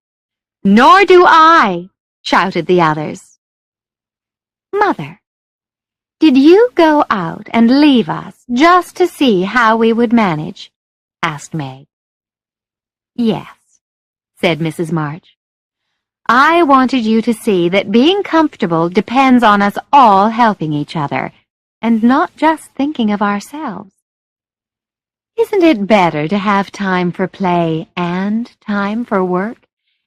"Nor do I," shouted the others. "Mother, did you go out and leave us just to see how we would manage?" asked Meg. "Yes," said Mrs. March. "I wanted you to see that being comfortable depends on us all helping each other, and not just thinking of ourselves. Isn't it better to have time for play and time for work,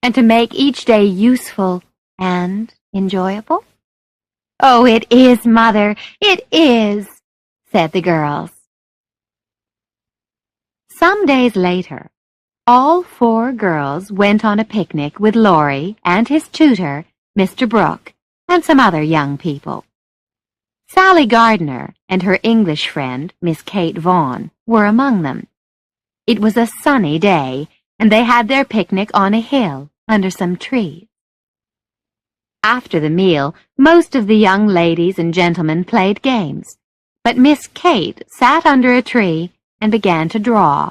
and to make each day useful and enjoyable?" "Oh, it is, Mother, it is," said the girls. Some days later, all 4 girls went on a picnic with Laurie and his tutor, Mr. Brooke, and some other young people. Sally Gardner and her English friend, Miss Kate Vaughan, were among them. It was a sunny day, and they had their picnic on a hill under some trees. After the meal, most of the young ladies and gentlemen played games, but Miss Kate sat under a tree and began to draw.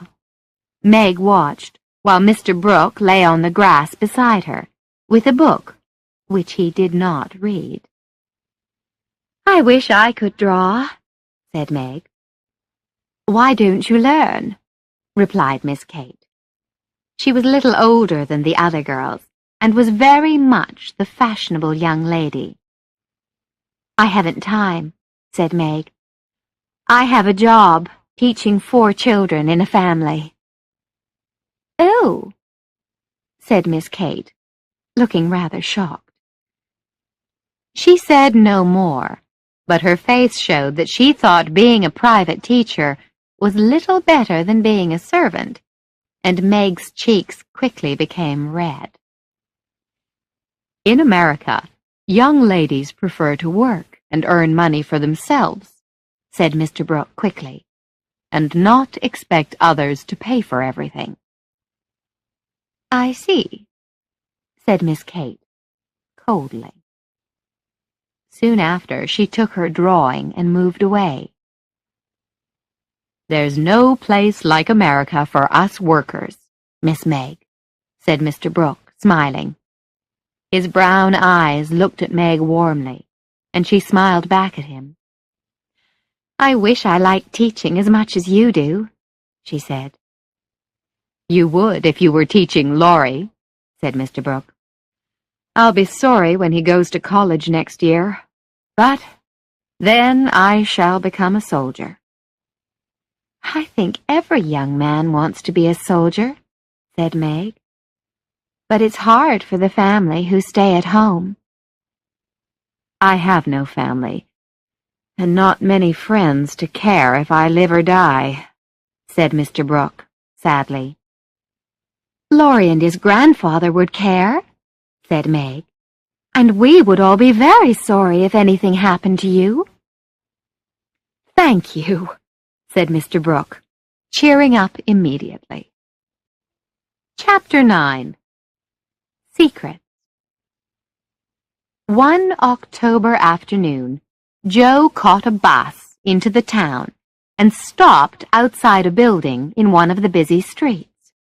Meg watched, while Mr. Brooke lay on the grass beside her, with a book, which he did not read. "I wish I could draw," said Meg. "Why don't you learn?" replied Miss Kate. She was a little older than the other girls, and was very much the fashionable young lady. "I haven't time," said Meg. "I have a job teaching 4 children in a family." "Oh," said Miss Kate, looking rather shocked. She said no more, but her face showed that she thought being a private teacher was little better than being a servant, and Meg's cheeks quickly became red. "In America, young ladies prefer to work and earn money for themselves," said Mr. Brooke quickly, "and not expect others to pay for everything." "I see," said Miss Kate, coldly. Soon after, she took her drawing and moved away. "There's no place like America for us workers, Miss Meg," said Mr. Brooke, smiling. His brown eyes looked at Meg warmly, and she smiled back at him. "I wish I liked teaching as much as you do," she said. "You would if you were teaching Laurie," said Mr. Brooke. "I'll be sorry when he goes to college next year, but then I shall become a soldier." "I think every young man wants to be a soldier," said Meg. "But it's hard for the family who stay at home." "I have no family, and not many friends to care if I live or die," said Mr. Brooke, sadly. "Laurie and his grandfather would care," said Meg, "and we would all be very sorry if anything happened to you." "Thank you," said Mr. Brooke, cheering up immediately. Chapter 9. Secrets. One October afternoon, Joe caught a bus into the town and stopped outside a building in one of the busy streets.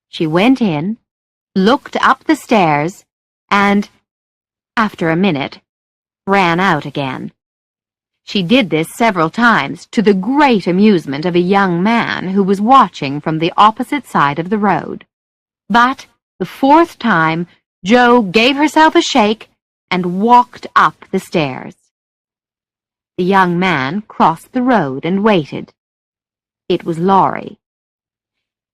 She went in, looked up the stairs, and, after a minute, ran out again. She did this several times, to the great amusement of a young man who was watching from the opposite side of the road. But the 4th time, Joe gave herself a shake and walked up the stairs. The young man crossed the road and waited. It was Laurie.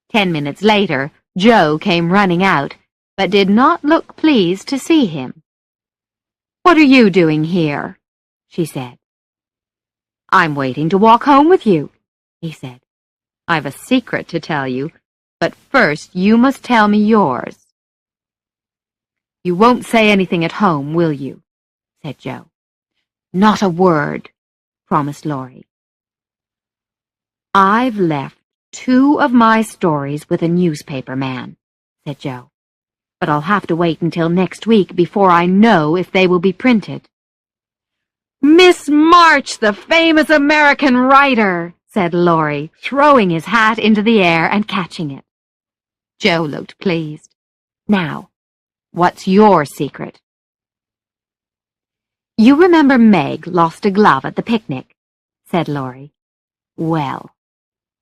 10 minutes later, Joe came running out, but did not look pleased to see him. "What are you doing here?" she said. "I'm waiting to walk home with you," he said. "I've a secret to tell you, but first you must tell me yours." "You won't say anything at home, will you?" said Joe. "Not a word," promised Laurie. "I've left 2 of my stories with a newspaper man," said Joe, "but I'll have to wait until next week before I know if they will be printed." "Miss March, the famous American writer," said Laurie, throwing his hat into the air and catching it. Joe looked pleased. "Now, what's your secret?" "You remember Meg lost a glove at the picnic," said Laurie. "Well,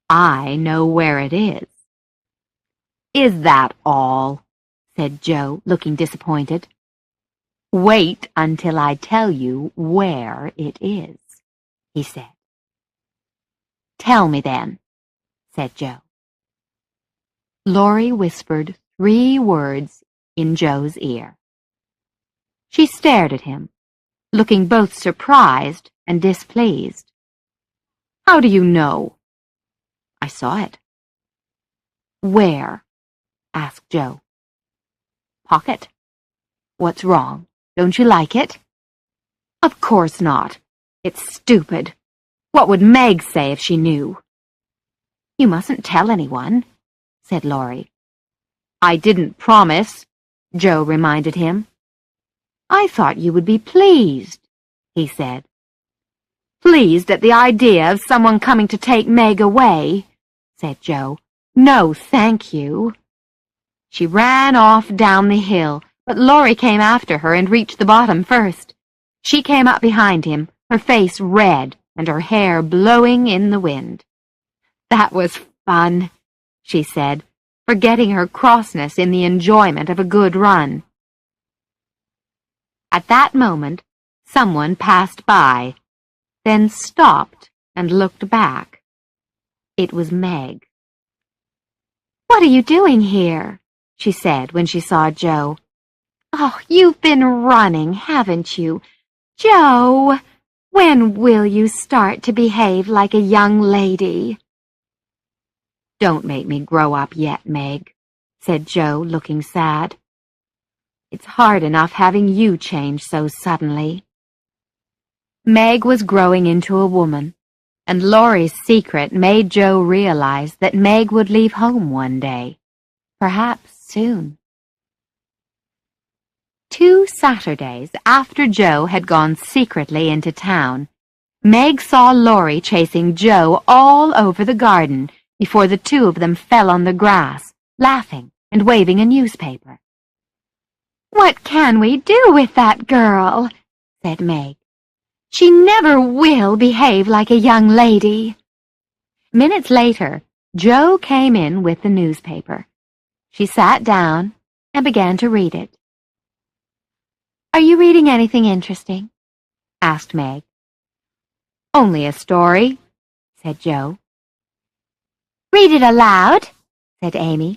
I know where it is." "Is that all?" said Joe, looking disappointed. "Wait until I tell you where it is," he said. "Tell me then," said Joe. Laurie whispered 3 words in Joe's ear. She stared at him, looking both surprised and displeased. "How do you know?" "I saw it." "Where?" asked Joe. "Pocket." "What's wrong? Don't you like it?" "Of course not. It's stupid. What would Meg say if she knew?" "You mustn't tell anyone," said Laurie. "I didn't promise," Joe reminded him. "I thought you would be pleased," he said. "Pleased at the idea of someone coming to take Meg away," said Joe. "No, thank you." She ran off down the hill, but Laurie came after her and reached the bottom first. She came up behind him, her face red and her hair blowing in the wind. "That was fun," she said, forgetting her crossness in the enjoyment of a good run. At that moment, someone passed by, then stopped and looked back. It was Meg. "What are you doing here?" she said when she saw Joe. "Oh, you've been running, haven't you? Joe, when will you start to behave like a young lady?" "Don't make me grow up yet, Meg," said Joe, looking sad. "It's hard enough having you change so suddenly." Meg was growing into a woman, and Laurie's secret made Joe realize that Meg would leave home one day, perhaps soon. 2 Saturdays after Joe had gone secretly into town, Meg saw Laurie chasing Joe all over the garden before the 2 of them fell on the grass, laughing and waving a newspaper. "What can we do with that girl?" said Meg. "She never will behave like a young lady." Minutes later, Joe came in with the newspaper. She sat down and began to read it. "Are you reading anything interesting?" asked Meg. "Only a story," said Joe. "Read it aloud," said Amy.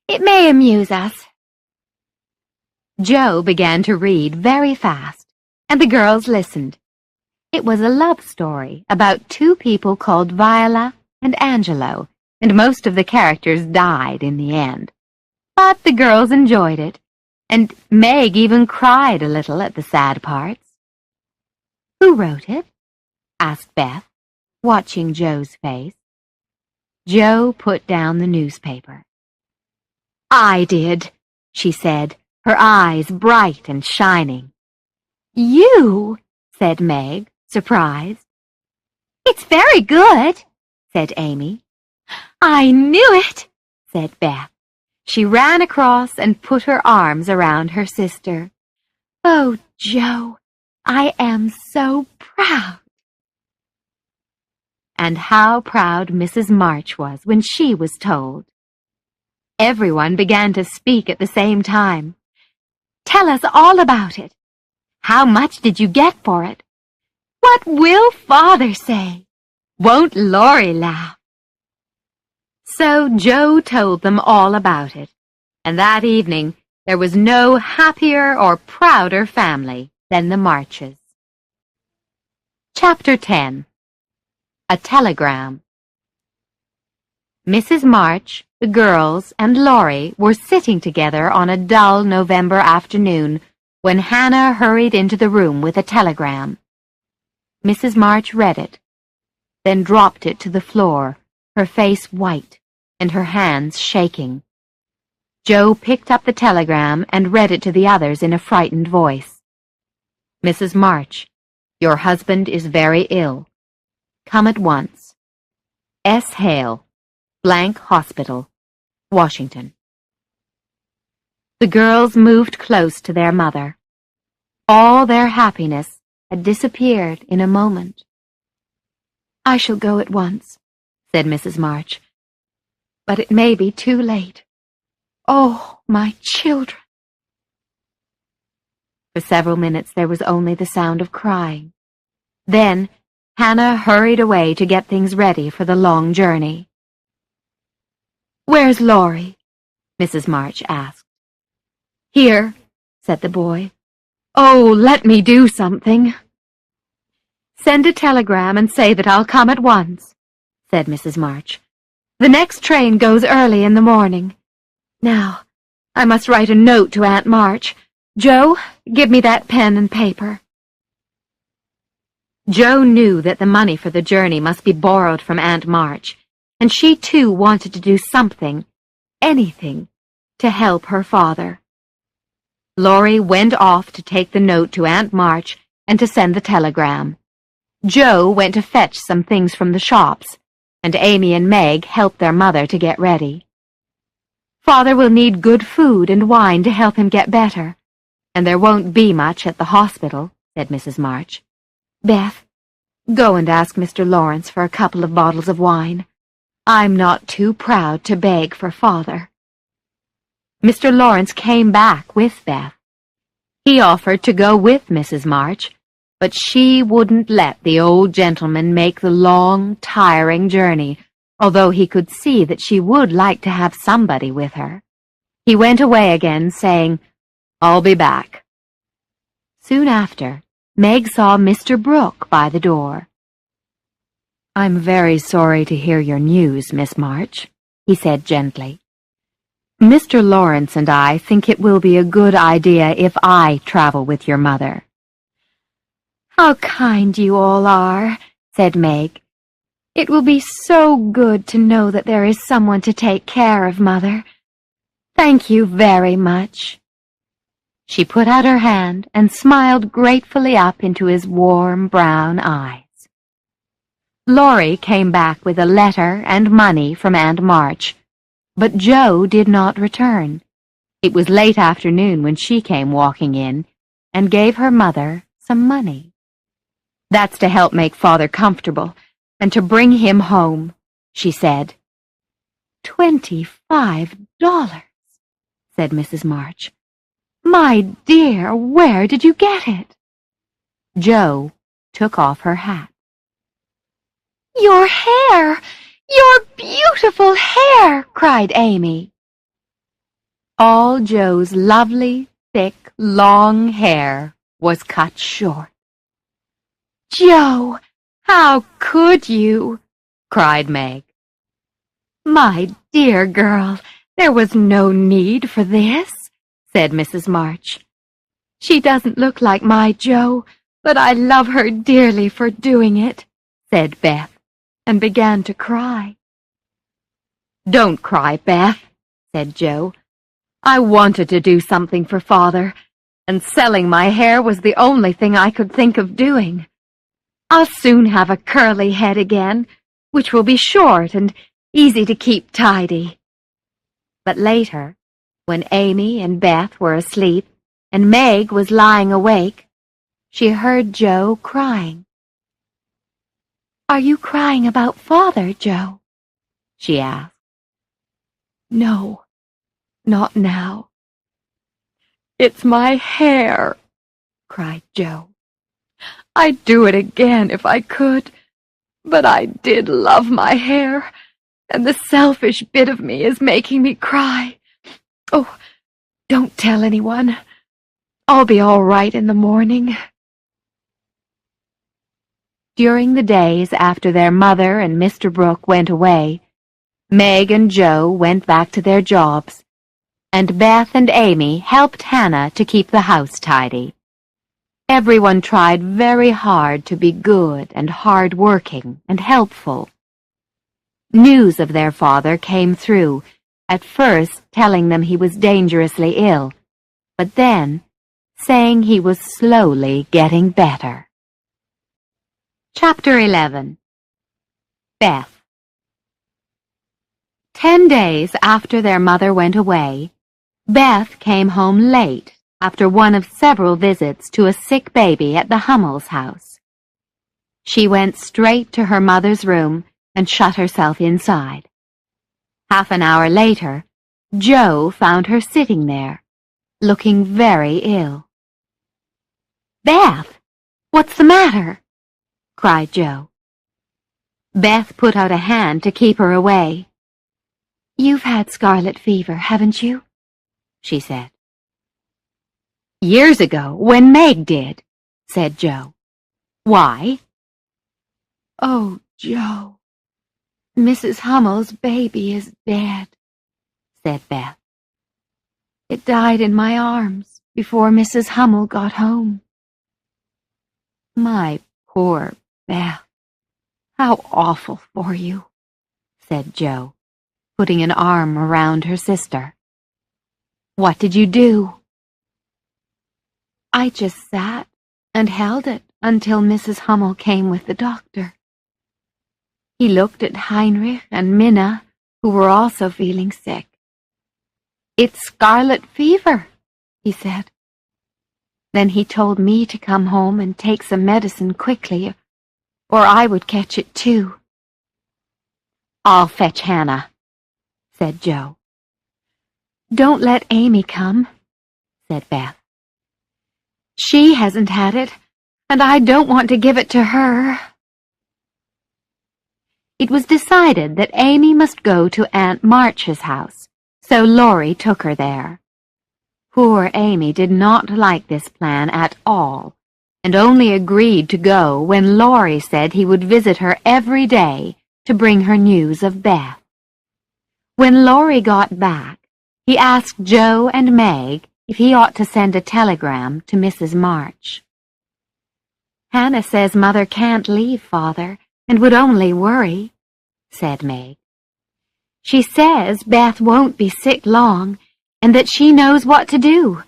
"It may amuse us." Joe began to read very fast, and the girls listened. It was a love story about 2 people called Viola and Angelo, and most of the characters died in the end. But the girls enjoyed it, and Meg even cried a little at the sad parts. "Who wrote it?" asked Beth, watching Joe's face. Joe put down the newspaper. "I did," she said, her eyes bright and shining. "You?" said Meg, surprised. "It's very good," said Amy. "I knew it," said Beth. She ran across and put her arms around her sister. "Oh, Joe, I am so proud." And how proud Mrs. March was when she was told. Everyone began to speak at the same time. "Tell us all about it. How much did you get for it? What will Father say? Won't Laurie laugh?" So Joe told them all about it, and that evening there was no happier or prouder family than the Marches. Chapter 10. A Telegram. Mrs. March, the girls, and Laurie were sitting together on a dull November afternoon when Hannah hurried into the room with a telegram. Mrs. March read it, then dropped it to the floor her face white and her hands shaking. Joe picked up the telegram and read it to the others in a frightened voice. Mrs. March, your husband is very ill. Come at once. S. Hale, Blank Hospital, Washington. The girls moved close to their mother. All their happiness had disappeared in a moment. I shall go at once, said Mrs. March, but it may be too late. Oh, my children! For several minutes there was only the sound of crying. Then Hannah hurried away to get things ready for the long journey. Where's Laurie? Mrs. March asked. Here, said the boy. Oh, let me do something. Send a telegram and say that I'll come at once, said Mrs. March. The next train goes early in the morning. Now, I must write a note to Aunt March. Joe, give me that pen and paper. Joe knew that the money for the journey must be borrowed from Aunt March, and she too wanted to do something, anything, to help her father. Laurie went off to take the note to Aunt March and to send the telegram. Joe went to fetch some things from the shops, and Amy and Meg helped their mother to get ready. Father will need good food and wine to help him get better, and there won't be much at the hospital, said Mrs. March. Beth, go and ask Mr. Lawrence for a couple of bottles of wine. I'm not too proud to beg for Father. Mr. Lawrence came back with Beth. He offered to go with Mrs. March, but she wouldn't let the old gentleman make the long, tiring journey, although he could see that she would like to have somebody with her. He went away again, saying, I'll be back. Soon after, Meg saw Mr. Brooke by the door. I'm very sorry to hear your news, Miss March, he said gently. Mr. Lawrence and I think it will be a good idea if I travel with your mother. How kind you all are, said Meg. It will be so good to know that there is someone to take care of Mother. Thank you very much. She put out her hand and smiled gratefully up into his warm brown eyes. Laurie came back with a letter and money from Aunt March, but Joe did not return. It was late afternoon when she came walking in and gave her mother some money. That's to help make Father comfortable and to bring him home, she said. $25, said Mrs. March. My dear, where did you get it? Joe took off her hat. Your hair! Your beautiful hair! Cried Amy. All Joe's lovely, thick, long hair was cut short. Joe, how could you? Cried Meg. My dear girl, there was no need for this, said Mrs. March. She doesn't look like my Joe, but I love her dearly for doing it, said Beth, and began to cry. Don't cry, Beth, said Joe. I wanted to do something for Father, and selling my hair was the only thing I could think of doing. I'll soon have a curly head again, which will be short and easy to keep tidy. But later, when Amy and Beth were asleep and Meg was lying awake, she heard Joe crying. Are you crying about Father, Joe? She asked. No, not now. It's my hair, cried Joe. I'd do it again if I could, but I did love my hair, and the selfish bit of me is making me cry. Oh, don't tell anyone. I'll be all right in the morning. During the days after their mother and Mr. Brooke went away, Meg and Joe went back to their jobs, and Beth and Amy helped Hannah to keep the house tidy. Everyone tried very hard to be good and hard-working and helpful. News of their father came through, at first telling them he was dangerously ill, but then saying he was slowly getting better. Chapter 11. Beth. 10 days after their mother went away, Beth came home late after one of several visits to a sick baby at the Hummels house. She went straight to her mother's room and shut herself inside. Half an hour later, Joe found her sitting there, looking very ill. "Beth, what's the matter?" cried Joe. Beth put out a hand to keep her away. "You've had scarlet fever, haven't you?" she said. "Years ago, when Meg did," said Joe. "Why?" "Oh, Joe, Mrs. Hummel's baby is dead," said Beth. "It died in my arms before Mrs. Hummel got home." "My poor Beth, how awful for you," said Joe, putting an arm around her sister. "What did you do?" "I just sat and held it until Mrs. Hummel came with the doctor. He looked at Heinrich and Minna, who were also feeling sick. 'It's scarlet fever,' he said. Then he told me to come home and take some medicine quickly, or I would catch it too." "I'll fetch Hannah," said Joe. "Don't let Amy come," said Beth. "She hasn't had it, and I don't want to give it to her." It was decided that Amy must go to Aunt March's house, so Laurie took her there. Poor Amy did not like this plan at all, and only agreed to go when Laurie said he would visit her every day to bring her news of Beth. When Laurie got back, he asked Joe and Meg if he ought to send a telegram to Mrs. March. "Hannah says Mother can't leave Father, and would only worry," said Meg. "She says Beth won't be sick long, and that she knows what to do,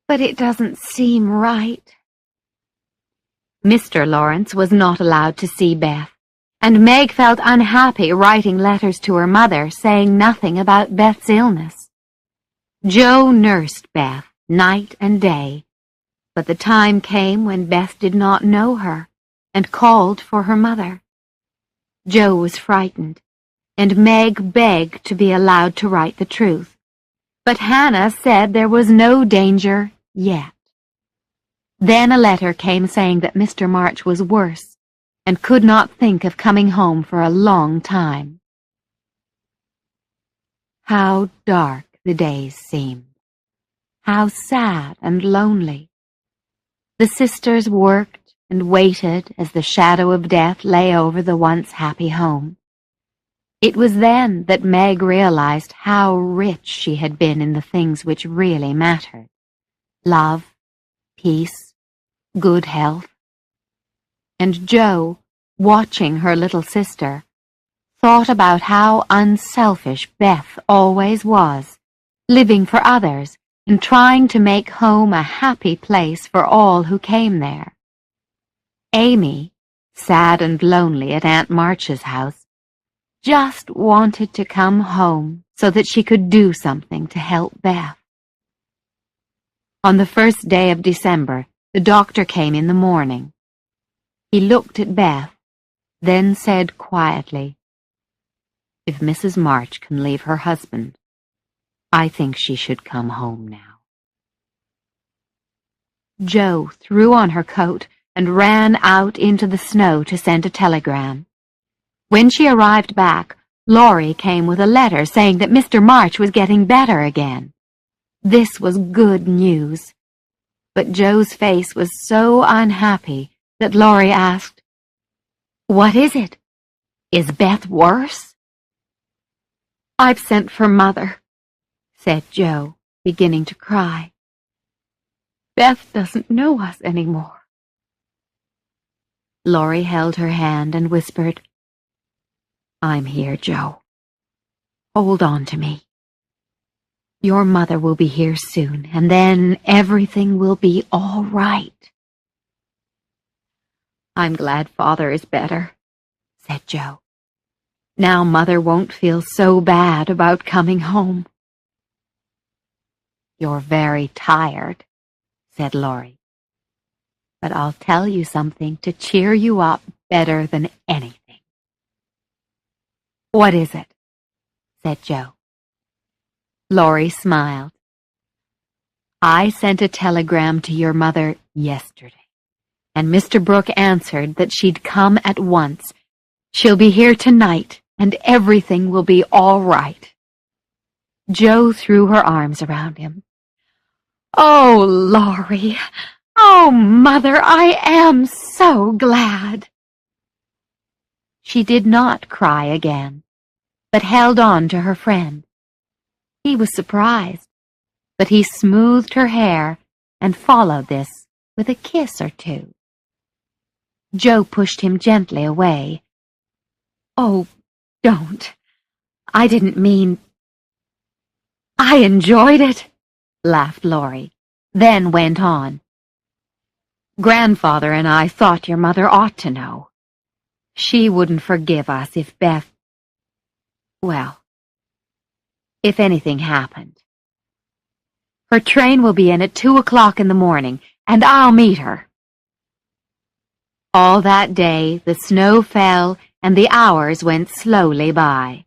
but it doesn't seem right." Mr. Lawrence was not allowed to see Beth, and Meg felt unhappy writing letters to her mother saying nothing about Beth's illness. Joe nursed Beth night and day, but the time came when Beth did not know her and called for her mother. Joe was frightened, and Meg begged to be allowed to write the truth, but Hannah said there was no danger yet. Then a letter came saying that Mr. March was worse and could not think of coming home for a long time. How dark the days seemed. How sad and lonely. The sisters worked and waited as the shadow of death lay over the once happy home. It was then that Meg realized how rich she had been in the things which really mattered: love, peace, good health. And Joe, watching her little sister, thought about how unselfish Beth always was, living for others and trying to make home a happy place for all who came there. Amy, sad and lonely at Aunt March's house, just wanted to come home so that she could do something to help Beth. On the first day of December, the doctor came in the morning. He looked at Beth, then said quietly, "If Mrs. March can leave her husband, I think she should come home now." Joe threw on her coat and ran out into the snow to send a telegram. When she arrived back, Laurie came with a letter saying that Mr. March was getting better again. This was good news, but Joe's face was so unhappy that Laurie asked, "What is it? Is Beth worse?" "I've sent for Mother," said Joe, beginning to cry. "Beth doesn't know us anymore." Laurie held her hand and whispered, I'm here, Joe. Hold on to me. Your mother will be here soon, and then everything will be all right. I'm glad Father is better, said Joe. Now Mother won't feel so bad about coming home. You're very tired, said Laurie. But I'll tell you something to cheer you up better than anything. What is it? Said Joe. Laurie smiled. I sent a telegram to your mother yesterday, and Mr. Brooke answered that she'd come at once. She'll be here tonight, and everything will be all right. Joe threw her arms around him. Oh, Laurie! Oh, Mother, I am so glad! She did not cry again, but held on to her friend. He was surprised, but he smoothed her hair and followed this with a kiss or two. Joe pushed him gently away. Oh, don't. I didn't mean... I enjoyed it, laughed Laurie, then went on. Grandfather and I thought your mother ought to know. She wouldn't forgive us if Beth... well, if anything happened. Her train will be in at 2 o'clock in the morning, and I'll meet her. All that day the snow fell and the hours went slowly by.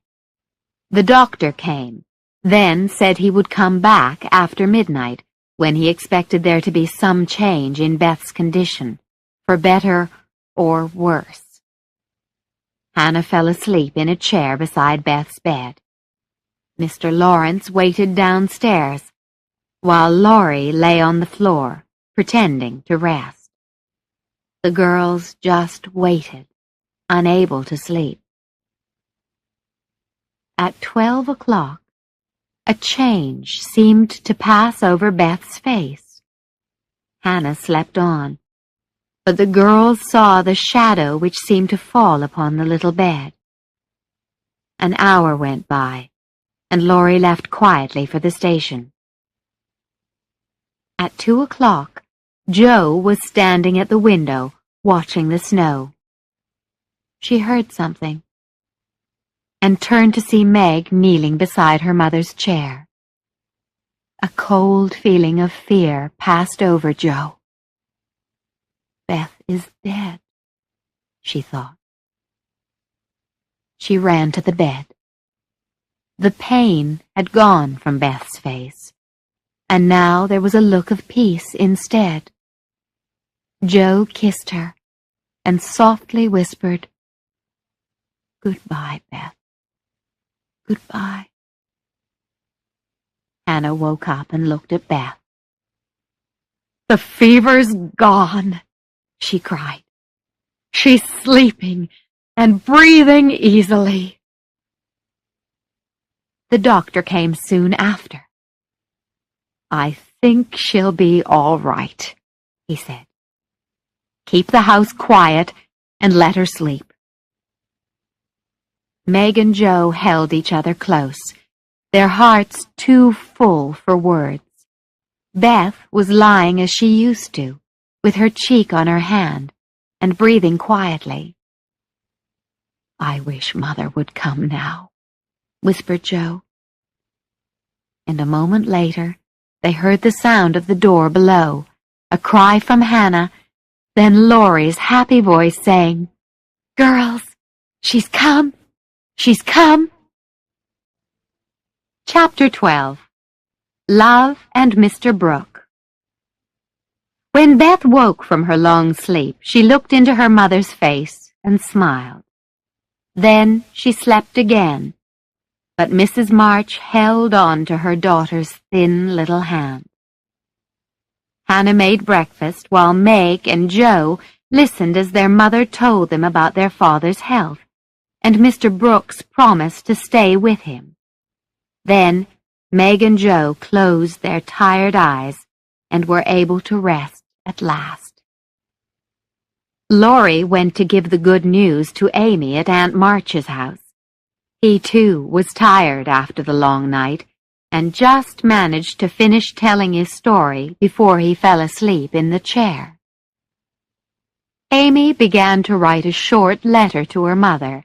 The doctor came, then said he would come back after midnight, when he expected there to be some change in Beth's condition, for better or worse. Hannah fell asleep in a chair beside Beth's bed. Mr. Lawrence waited downstairs, while Laurie lay on the floor, pretending to rest. The girls just waited, unable to sleep. At 12 o'clock, a change seemed to pass over Beth's face. Hannah slept on, but the girls saw the shadow which seemed to fall upon the little bed. An hour went by, and Laurie left quietly for the station. At 2 o'clock, Joe was standing at the window, watching the snow. She heard something, and turned to see Meg kneeling beside her mother's chair. A cold feeling of fear passed over Joe. Beth is dead, she thought. She ran to the bed. The pain had gone from Beth's face, and now there was a look of peace instead. Joe kissed her and softly whispered, "Goodbye, Beth. Goodbye." Hannah woke up and looked at Beth. "The fever's gone," she cried. "She's sleeping and breathing easily." The doctor came soon after. "I think she'll be all right," he said. "Keep the house quiet and let her sleep." Meg and Joe held each other close, their hearts too full for words. Beth was lying as she used to, with her cheek on her hand, and breathing quietly. "I wish Mother would come now," whispered Joe. And a moment later, they heard the sound of the door below, a cry from Hannah, then Laurie's happy voice saying, "Girls, she's come! She's come!" Chapter 12. Love and Mr. Brooke. When Beth woke from her long sleep, she looked into her mother's face and smiled. Then she slept again, but Mrs. March held on to her daughter's thin little hand. Hannah made breakfast while Meg and Joe listened as their mother told them about their father's health and Mr. Brooke's promise to stay with him. Then Meg and Joe closed their tired eyes and were able to rest at last. Laurie went to give the good news to Amy at Aunt March's house. He, too, was tired after the long night, and just managed to finish telling his story before he fell asleep in the chair. Amy began to write a short letter to her mother,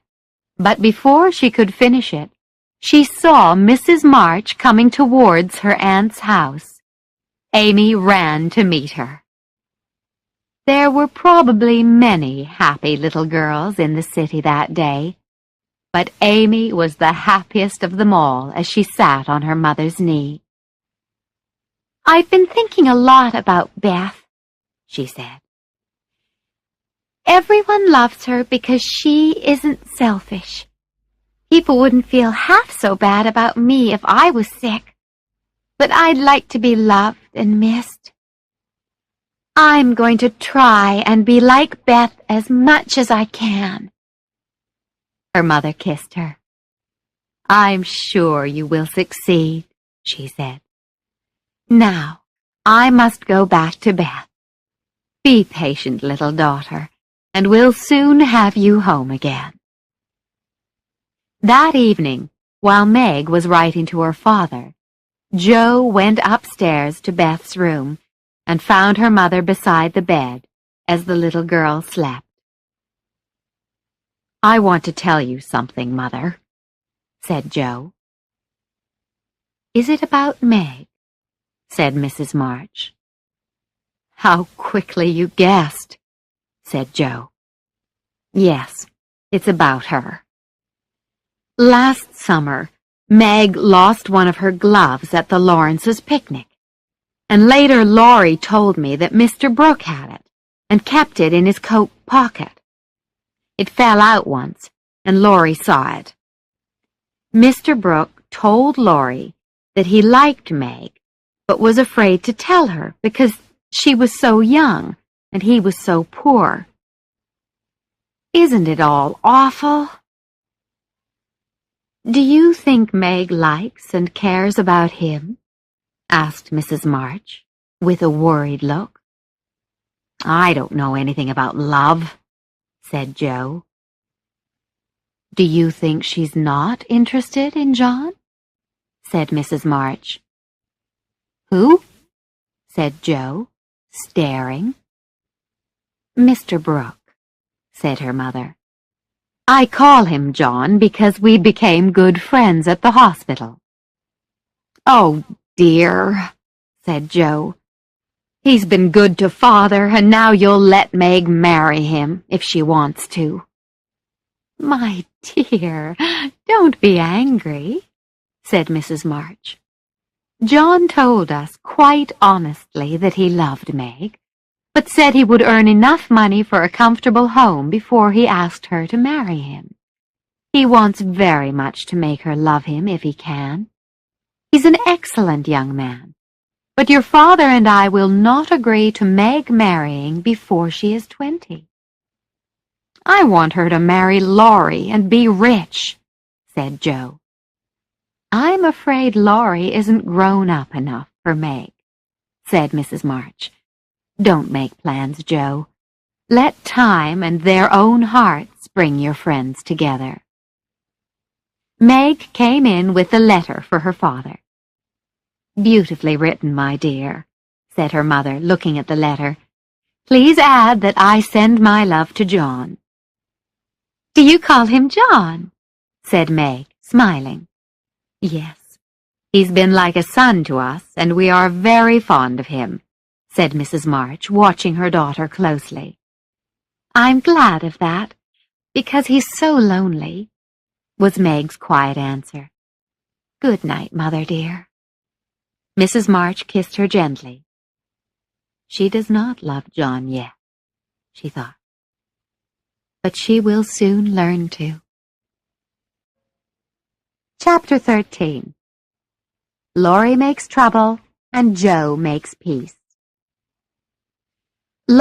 but before she could finish it, she saw Mrs. March coming towards her aunt's house. Amy ran to meet her. There were probably many happy little girls in the city that day, but Amy was the happiest of them all as she sat on her mother's knee. "I've been thinking a lot about Beth," she said. "Everyone loves her because she isn't selfish. People wouldn't feel half so bad about me if I was sick, but I'd like to be loved and missed. I'm going to try and be like Beth as much as I can." Her mother kissed her. "I'm sure you will succeed," she said. "Now, I must go back to Beth. Be patient, little daughter, and we'll soon have you home again." That evening, while Meg was writing to her father, Jo went upstairs to Beth's room and found her mother beside the bed as the little girl slept. "I want to tell you something, Mother," said Jo. "Is it about Meg?" said Mrs. March. "How quickly you guessed," said Jo. "Yes, it's about her. Last summer, Meg lost one of her gloves at the Lawrences' picnic, and later Laurie told me that Mr. Brooke had it and kept it in his coat pocket. It fell out once, and Laurie saw it. Mr. Brooke told Laurie that he liked Meg, but was afraid to tell her because she was so young and he was so poor. Isn't it all awful?" "Do you think Meg likes and cares about him?" asked Mrs. March, with a worried look. "I don't know anything about love," said Jo. "Do you think she's not interested in John?" said Mrs. March. "Who?" said Jo, staring. "Mr. Brooke," said her mother. "I call him John because we became good friends at the hospital." "Oh, dear," said Jo. "He's been good to Father, and now you'll let Meg marry him if she wants to." "My dear, don't be angry," said Mrs. March. "John told us quite honestly that he loved Meg, but said he would earn enough money for a comfortable home before he asked her to marry him. He wants very much to make her love him if he can. He's an excellent young man, but your father and I will not agree to Meg marrying before she is 20. "I want her to marry Laurie and be rich," said Jo. "I'm afraid Laurie isn't grown up enough for Meg," said Mrs. March. "Don't make plans, Jo. Let time and their own hearts bring your friends together." Meg came in with a letter for her father. "Beautifully written, my dear," said her mother, looking at the letter. "Please add that I send my love to John." "Do you call him John?" said Meg, smiling. "Yes, he's been like a son to us, and we are very fond of him," said Mrs. March, watching her daughter closely. "I'm glad of that, because he's so lonely," was Meg's quiet answer. "Good night, Mother dear." Mrs. March kissed her gently. She does not love John yet, she thought, but she will soon learn to. Chapter 13. Laurie Makes Trouble and Jo Makes Peace.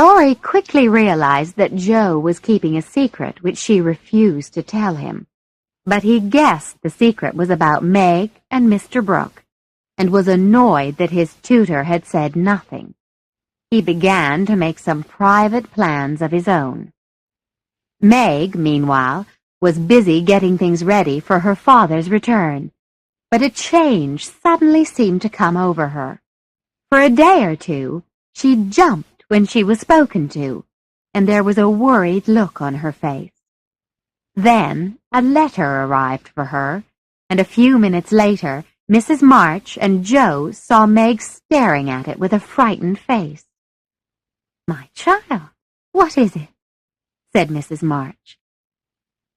Laurie quickly realized that Jo was keeping a secret which she refused to tell him, but he guessed the secret was about Meg and Mr. Brooke, and was annoyed that his tutor had said nothing. He began to make some private plans of his own. Meg, meanwhile, was busy getting things ready for her father's return, but a change suddenly seemed to come over her. For a day or two, she jumped when she was spoken to, and there was a worried look on her face. Then a letter arrived for her, and a few minutes later, Mrs. March and Joe saw Meg staring at it with a frightened face. "My child, what is it?" said Mrs. March.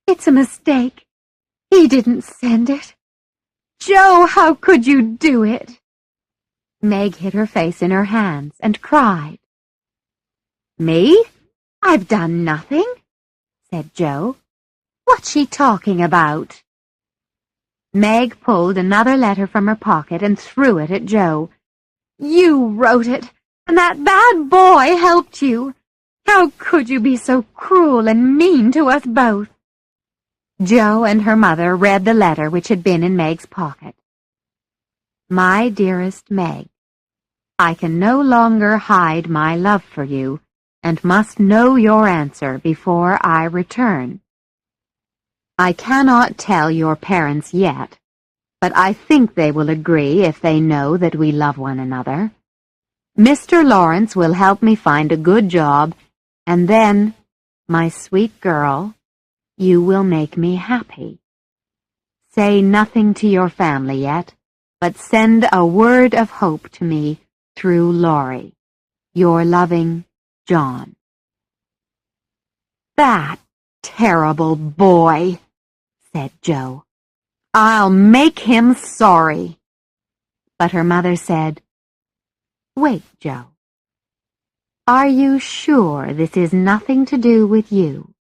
"It's a mistake. He didn't send it. Joe, how could you do it?" Meg hid her face in her hands and cried. "Me? I've done nothing," said Joe. "What's she talking about?" Meg pulled another letter from her pocket and threw it at Joe. "You wrote it, and that bad boy helped you. How could you be so cruel and mean to us both?" Joe and her mother read the letter which had been in Meg's pocket. "My dearest Meg, I can no longer hide my love for you, and must know your answer before I return. I cannot tell your parents yet, but I think they will agree if they know that we love one another. Mr. Lawrence will help me find a good job, and then, my sweet girl, you will make me happy. Say nothing to your family yet, but send a word of hope to me through Laurie. Your loving, John." "That terrible boy," said Joe. "I'll make him sorry." But her mother said, "Wait, Joe. Are you sure this is nothing to do with you?"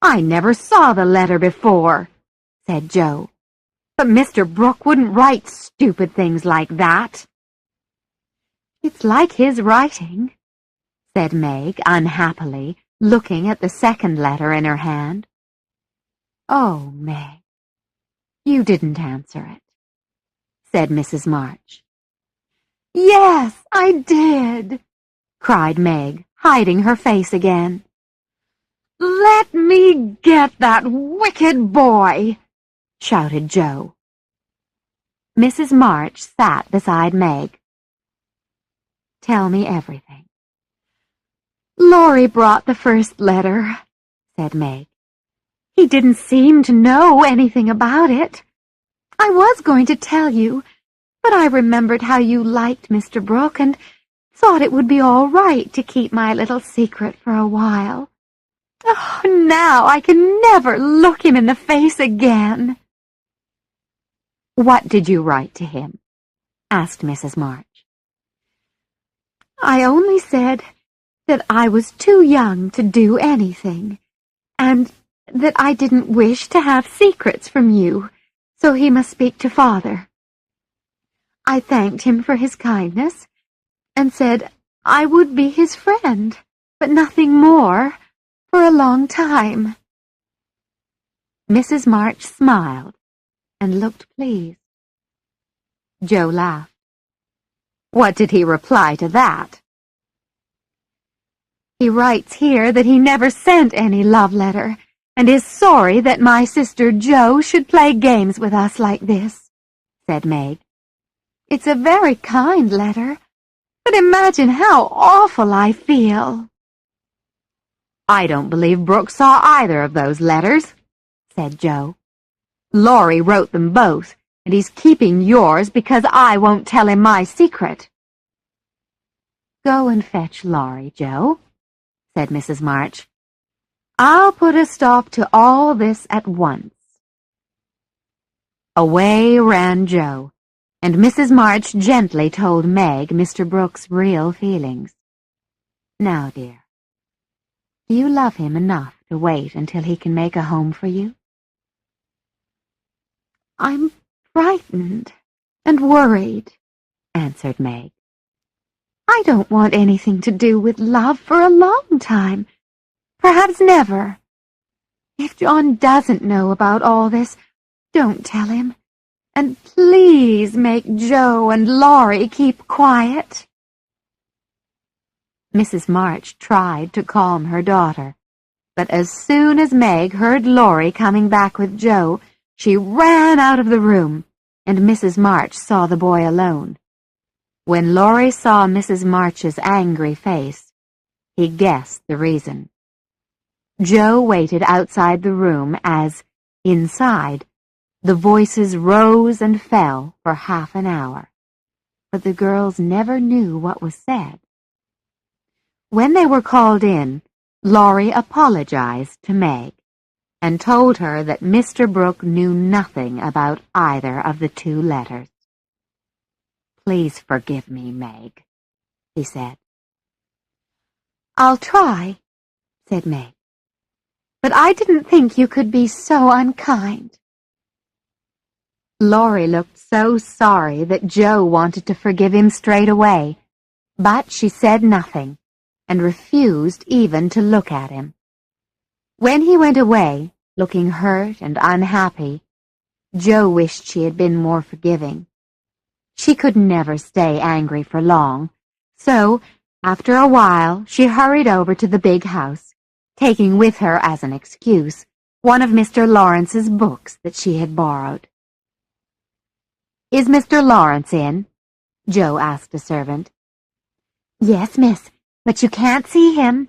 "I never saw the letter before," said Joe. "But Mr. Brooke wouldn't write stupid things like that." "It's like his writing," said Meg unhappily, looking at the second letter in her hand. "Oh, Meg, you didn't answer it," said Mrs. March. "Yes, I did," cried Meg, hiding her face again. "Let me get that wicked boy," shouted Joe. Mrs. March sat beside Meg. "Tell me everything." "Laurie brought the first letter," said Meg. "He didn't seem to know anything about it. I was going to tell you, but I remembered how you liked Mr. Brooke and thought it would be all right to keep my little secret for a while. Oh, now I can never look him in the face again." "What did you write to him?" asked Mrs. March. "I only said that I was too young to do anything, and that I didn't wish to have secrets from you, so he must speak to Father. I thanked him for his kindness, and said I would be his friend, but nothing more, for a long time." Mrs. March smiled and looked pleased. Joe laughed. "What did he reply to that?" "He writes here that he never sent any love letter, and is sorry that my sister Jo should play games with us like this," said Meg. "It's a very kind letter, but imagine how awful I feel." "I don't believe Brooke saw either of those letters," said Joe. "Laurie wrote them both, and he's keeping yours because I won't tell him my secret." "Go and fetch Laurie, Joe," said Mrs. March. "I'll put a stop to all this at once." Away ran Joe, and Mrs. March gently told Meg Mr. Brooke's real feelings. "Now, dear, do you love him enough to wait until he can make a home for you?" "I'm frightened and worried," answered Meg. "I don't want anything to do with love for a long time, perhaps never. If John doesn't know about all this, don't tell him, and please make Joe and Laurie keep quiet." Mrs. March tried to calm her daughter, But as soon as Meg heard Laurie coming back with Joe, she ran out of the room, and Mrs. March saw the boy alone. When Laurie saw Mrs. March's angry face, he guessed the reason. Joe waited outside the room as, inside, the voices rose and fell for half an hour, but the girls never knew what was said. When they were called in, Laurie apologized to Meg and told her that Mr. Brooke knew nothing about either of the two letters. "Please forgive me, Meg," he said. "I'll try," said Meg. "But I didn't think you could be so unkind." Laurie looked so sorry that Joe wanted to forgive him straight away, but she said nothing and refused even to look at him. When he went away, looking hurt and unhappy, Joe wished she had been more forgiving. She could never stay angry for long, so after a while she hurried over to the big house, taking with her as an excuse one of Mr. Lawrence's books that she had borrowed. "Is Mr. Lawrence in?" Joe asked a servant. "Yes, miss, but you can't see him,"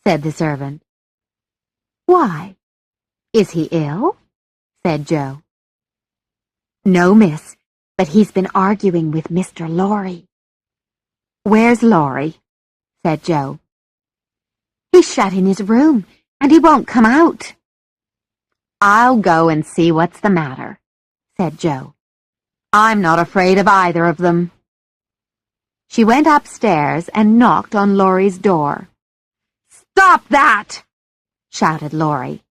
said the servant. "Why? "Is he ill?" said Joe. "No, miss, but he's been arguing with Mr. Laurie." "Where's Laurie?" said Joe. "He's shut in his room, and he won't come out." "I'll go and see what's the matter," said Joe. "I'm not afraid of either of them." She went upstairs and knocked on Laurie's door. "Stop that!" shouted Laurie.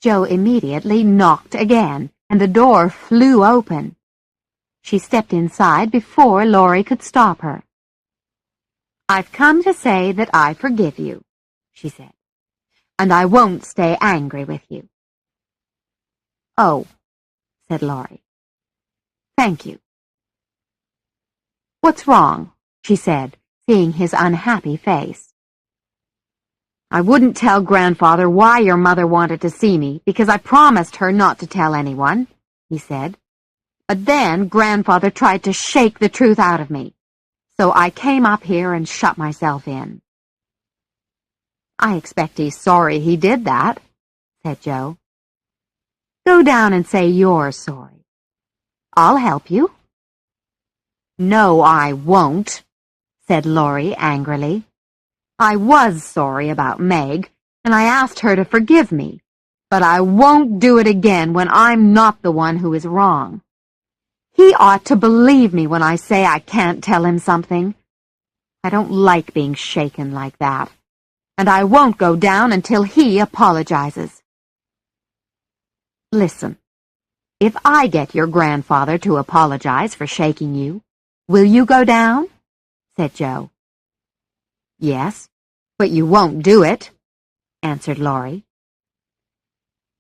Joe immediately knocked again, and the door flew open. She stepped inside before Laurie could stop her. "I've come to say that I forgive you," she said, "and I won't stay angry with you." "Oh," said Laurie. "Thank you." "What's wrong?" she said, seeing his unhappy face. "I wouldn't tell Grandfather why your mother wanted to see me, because I promised her not to tell anyone," he said. "But then Grandfather tried to shake the truth out of me, so I came up here and shut myself in." "I expect he's sorry he did that," said Joe. "Go down and say you're sorry. I'll help you." "No, I won't," said Laurie angrily. "I was sorry about Meg, and I asked her to forgive me, but I won't do it again when I'm not the one who is wrong. He ought to believe me when I say I can't tell him something. I don't like being shaken like that, and I won't go down until he apologizes. Listen, if I get your grandfather to apologize for shaking you, will you go down?" said Joe. "Yes, but you won't do it," answered Laurie.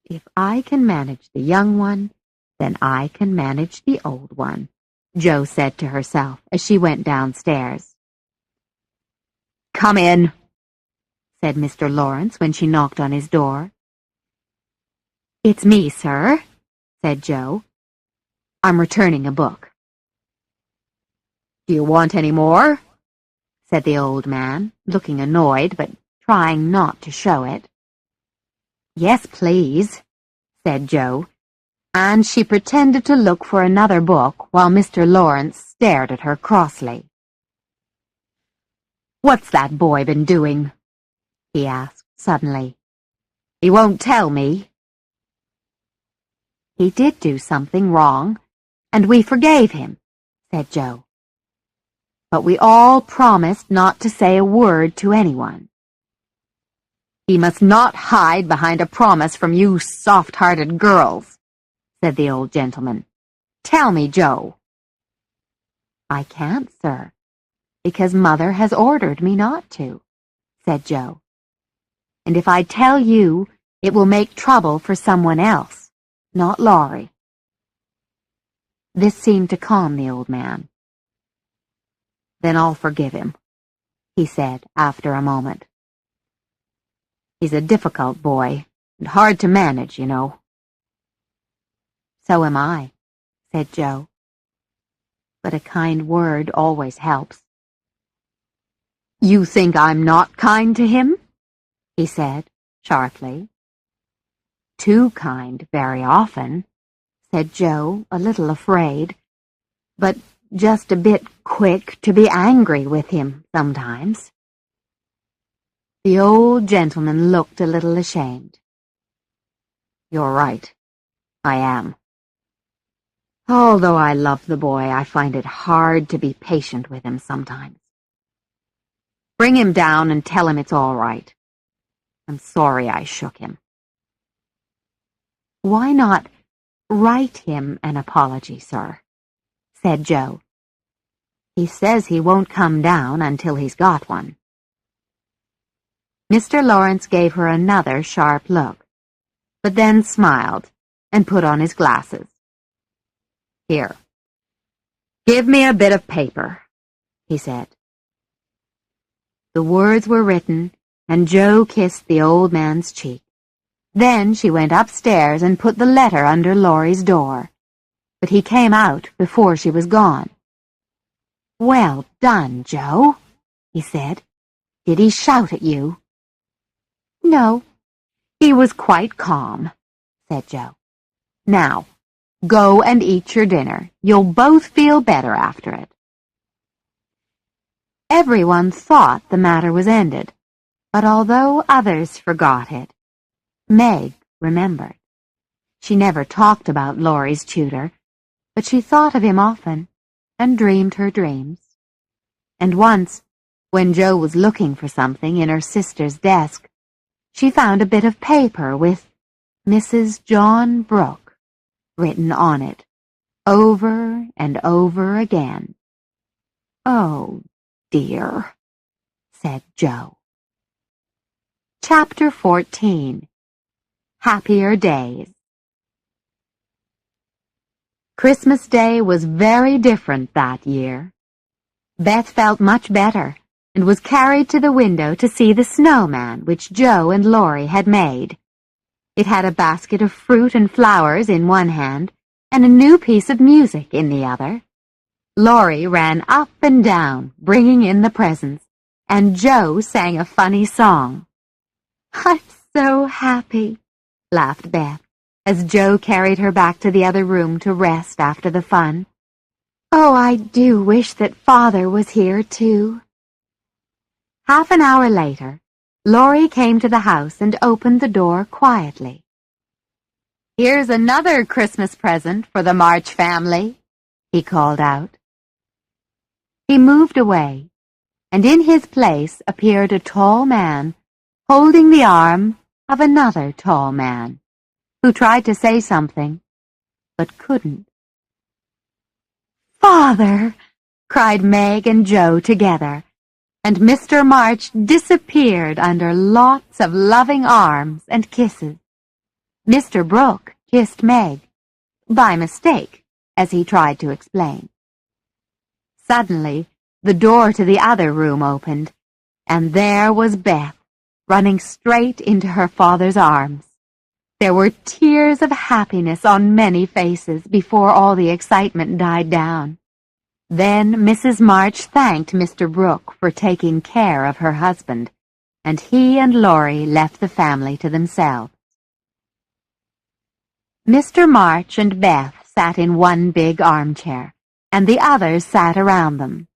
"If I can manage the young one, then I can manage the old one," Joe said to herself as she went downstairs. "Come in," said Mr. Lawrence when she knocked on his door. "It's me, sir," said Joe. "I'm returning a book." "Do you want any more?" said the old man, looking annoyed, but trying not to show it. "Yes, please," said Joe, and she pretended to look for another book while Mr. Lawrence stared at her crossly. "What's that boy been doing?" he asked suddenly. "He won't tell me." "He did do something wrong, and we forgave him," said Joe. "But we all promised not to say a word to anyone." "He must not hide behind a promise from you soft-hearted girls," said the old gentleman. "Tell me, Joe." "I can't, sir, because Mother has ordered me not to," said Joe. "And if I tell you, it will make trouble for someone else, not Laurie." This seemed to calm the old man. "Then I'll forgive him," he said after a moment. He's a difficult boy, and hard to manage, you know." "So am I," said Joe. "But a kind word always helps." "You think I'm not kind to him?" he said, sharply. "Too kind very often," said Joe, a little afraid, "but just a bit quick to be angry with him sometimes." The old gentleman looked a little ashamed. "You're right. I am. Although I love the boy, I find it hard to be patient with him sometimes. Bring him down and tell him it's all right. I'm sorry I shook him." "Why not write him an apology, sir?" said Joe. "He says he won't come down until he's got one." Mr. Lawrence gave her another sharp look, but then smiled and put on his glasses. "Here, give me a bit of paper," he said. The words were written, and Joe kissed the old man's cheek. Then she went upstairs and put the letter under Laurie's door, but he came out before she was gone. "Well done, Joe," he said. "Did he shout at you?" "No, he was quite calm," said Joe. "Now, go and eat your dinner. You'll both feel better after it." Everyone thought the matter was ended, but although others forgot it, Meg remembered. She never talked about Laurie's tutor, but she thought of him often and dreamed her dreams. And once, when Joe was looking for something in her sister's desk, she found a bit of paper with Mrs. John Brooke written on it, over and over again. "Oh, dear," said Joe. Chapter 14. Happier Days. Christmas Day was very different that year. Beth felt much better and was carried to the window to see the snowman which Joe and Laurie had made. It had a basket of fruit and flowers in one hand and a new piece of music in the other. Laurie ran up and down, bringing in the presents, and Joe sang a funny song. "I'm so happy," laughed Beth, as Joe carried her back to the other room to rest after the fun. "Oh, I do wish that Father was here, too." Half an hour later, Laurie came to the house and opened the door quietly. "Here's another Christmas present for the March family," he called out. He moved away, and in his place appeared a tall man holding the arm of another tall man, who tried to say something, but couldn't. "Father!" cried Meg and Joe together, and Mr. March disappeared under lots of loving arms and kisses. Mr. Brooke kissed Meg, by mistake, as he tried to explain. Suddenly, the door to the other room opened, and there was Beth, running straight into her father's arms. There were tears of happiness on many faces before all the excitement died down. Then Mrs. March thanked Mr. Brooke for taking care of her husband, and he and Laurie left the family to themselves. Mr. March and Beth sat in one big armchair, and the others sat around them.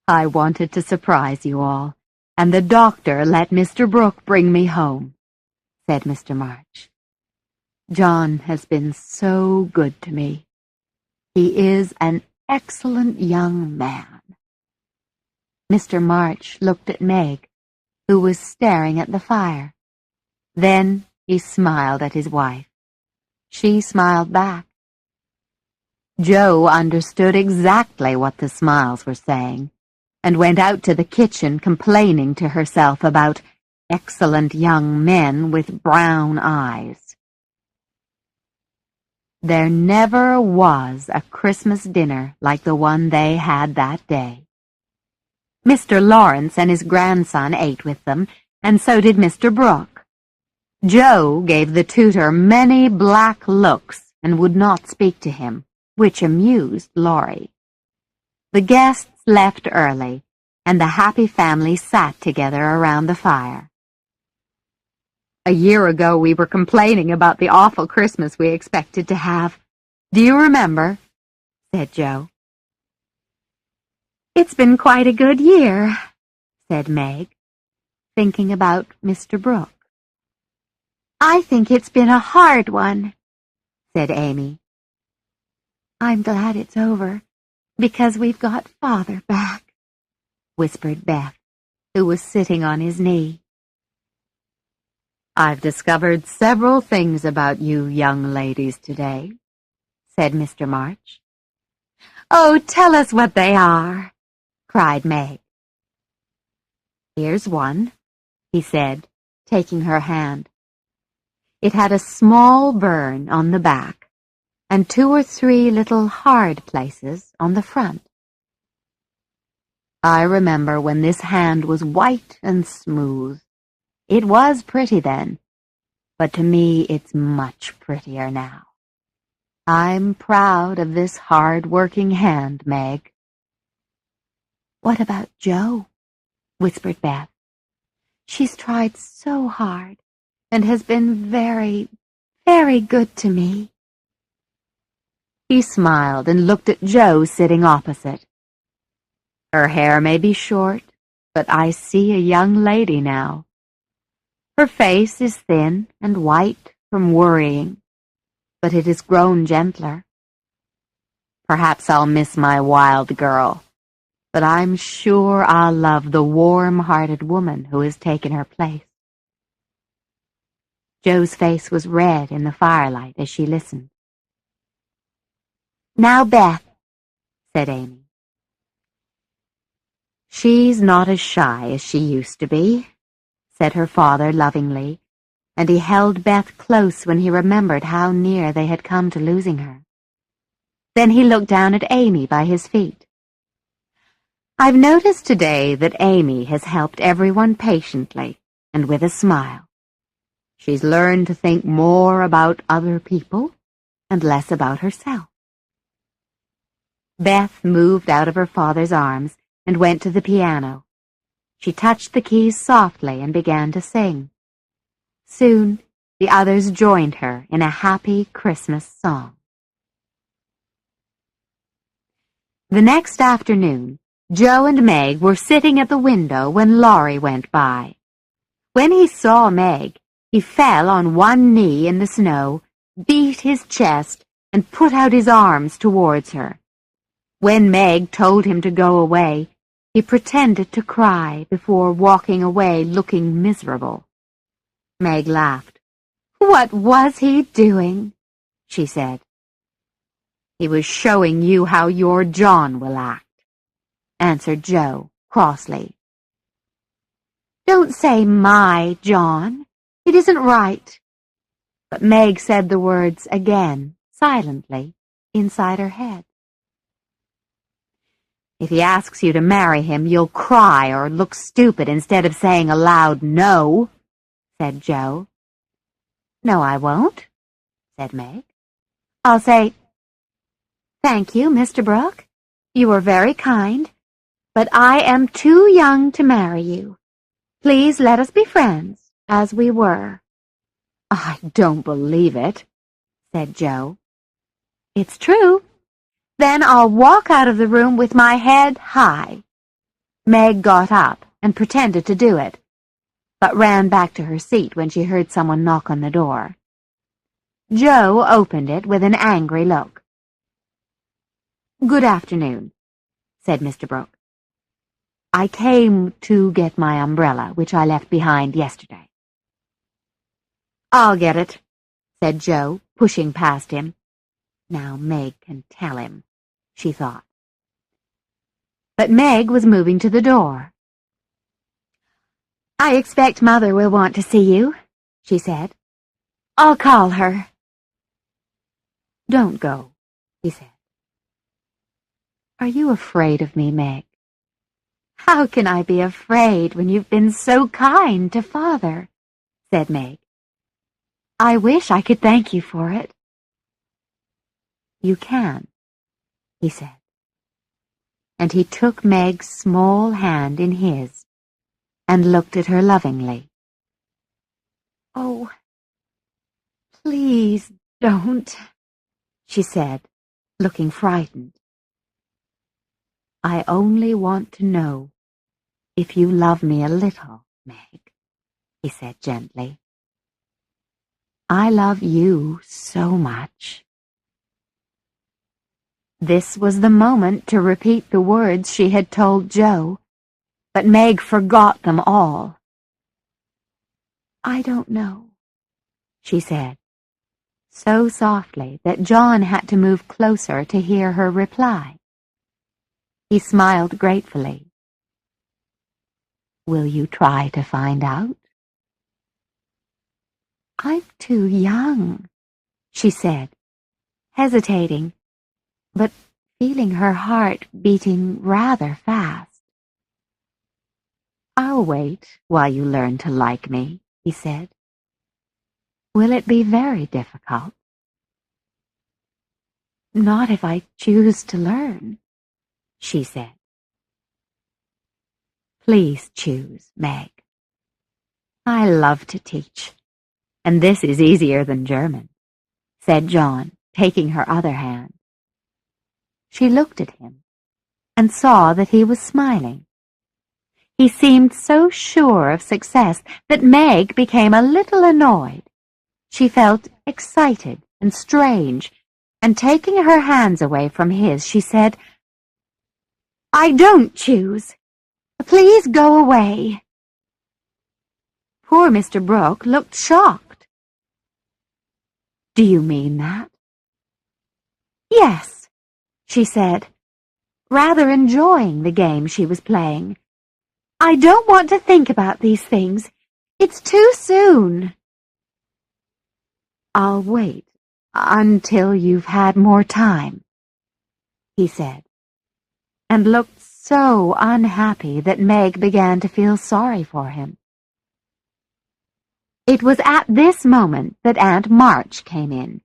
"I wanted to surprise you all, and the doctor let Mr. Brooke bring me home," said Mr. March. "John has been so good to me. He is an excellent young man." Mr. March looked at Meg, who was staring at the fire. Then he smiled at his wife. She smiled back. Joe understood exactly what the smiles were saying, and went out to the kitchen complaining to herself about excellent young men with brown eyes. There never was a Christmas dinner like the one they had that day. Mr. Lawrence and his grandson ate with them, and so did Mr. Brooke. Joe gave the tutor many black looks and would not speak to him, which amused Laurie. The guests left early, and the happy family sat together around the fire. "A year ago we were complaining about the awful Christmas we expected to have. Do you remember?" said Joe. "It's been quite a good year," said Meg, thinking about Mr. Brooke. "I think it's been a hard one," said Amy. "I'm glad it's over, because we've got Father back," whispered Beth, who was sitting on his knee. "I've discovered several things about you young ladies today," said Mr. March. "Oh, tell us what they are," cried Meg. "Here's one," he said, taking her hand. It had a small burn on the back and 2 or 3 little hard places on the front. "I remember when this hand was white and smooth. It was pretty then, but to me it's much prettier now. I'm proud of this hard-working hand, Meg." "What about Jo?" whispered Beth. "She's tried so hard and has been very, very good to me." He smiled and looked at Jo sitting opposite. "Her hair may be short, but I see a young lady now. Her face is thin and white from worrying, but it has grown gentler. Perhaps I'll miss my wild girl, but I'm sure I'll love the warm-hearted woman who has taken her place." Jo's face was red in the firelight as she listened. "Now, Beth," said Amy. "She's not as shy as she used to be," said her father lovingly, and he held Beth close when he remembered how near they had come to losing her. Then he looked down at Amy by his feet. "I've noticed today that Amy has helped everyone patiently and with a smile. She's learned to think more about other people and less about herself." Beth moved out of her father's arms and went to the piano. She touched the keys softly and began to sing. Soon the others joined her in a happy Christmas song. The next afternoon, Jo and Meg were sitting at the window when Laurie went by. When he saw Meg, he fell on one knee in the snow, beat his chest, and put out his arms towards her. When Meg told him to go away, he pretended to cry before walking away looking miserable. Meg laughed. "What was he doing?" she said. "He was showing you how your John will act," answered Jo crossly. "Don't say my John. It isn't right." But Meg said the words again, silently, inside her head. "If he asks you to marry him, you'll cry or look stupid instead of saying aloud no," said Jo. "No, I won't," said Meg. "I'll say, 'Thank you, Mr. Brooke. You are very kind, but I am too young to marry you. Please let us be friends, as we were.'" "I don't believe it," said Jo. "It's true. Then I'll walk out of the room with my head high." Meg got up and pretended to do it, but ran back to her seat when she heard someone knock on the door. Jo opened it with an angry look. "Good afternoon," said Mr. Brooke. "I came to get my umbrella, which I left behind yesterday." "I'll get it," said Jo, pushing past him. Now Meg can tell him, she thought. But Meg was moving to the door. "I expect Mother will want to see you," she said. "I'll call her." "Don't go," he said. "Are you afraid of me, Meg?" "How can I be afraid when you've been so kind to Father?" said Meg. "I wish I could thank you for it." "You can," he said, and he took Meg's small hand in his and looked at her lovingly. "Oh, please don't," she said, looking frightened. "I only want to know if you love me a little, Meg," he said gently. "I love you so much." This was the moment to repeat the words she had told Joe, but Meg forgot them all. "I don't know," she said, so softly that John had to move closer to hear her reply. He smiled gratefully. "Will you try to find out?" "I'm too young," she said, hesitating, but feeling her heart beating rather fast. "I'll wait while you learn to like me," he said. "Will it be very difficult?" "Not if I choose to learn," she said. "Please choose, Meg. I love to teach, and this is easier than German," said John, taking her other hand. She looked at him and saw that he was smiling. He seemed so sure of success that Meg became a little annoyed. She felt excited and strange, and taking her hands away from his, she said, "I don't choose. Please go away." Poor Mr. Brooke looked shocked. "Do you mean that?" "Yes," she said, rather enjoying the game she was playing. "I don't want to think about these things. It's too soon." "I'll wait until you've had more time," he said, and looked so unhappy that Meg began to feel sorry for him. It was at this moment that Aunt March came in.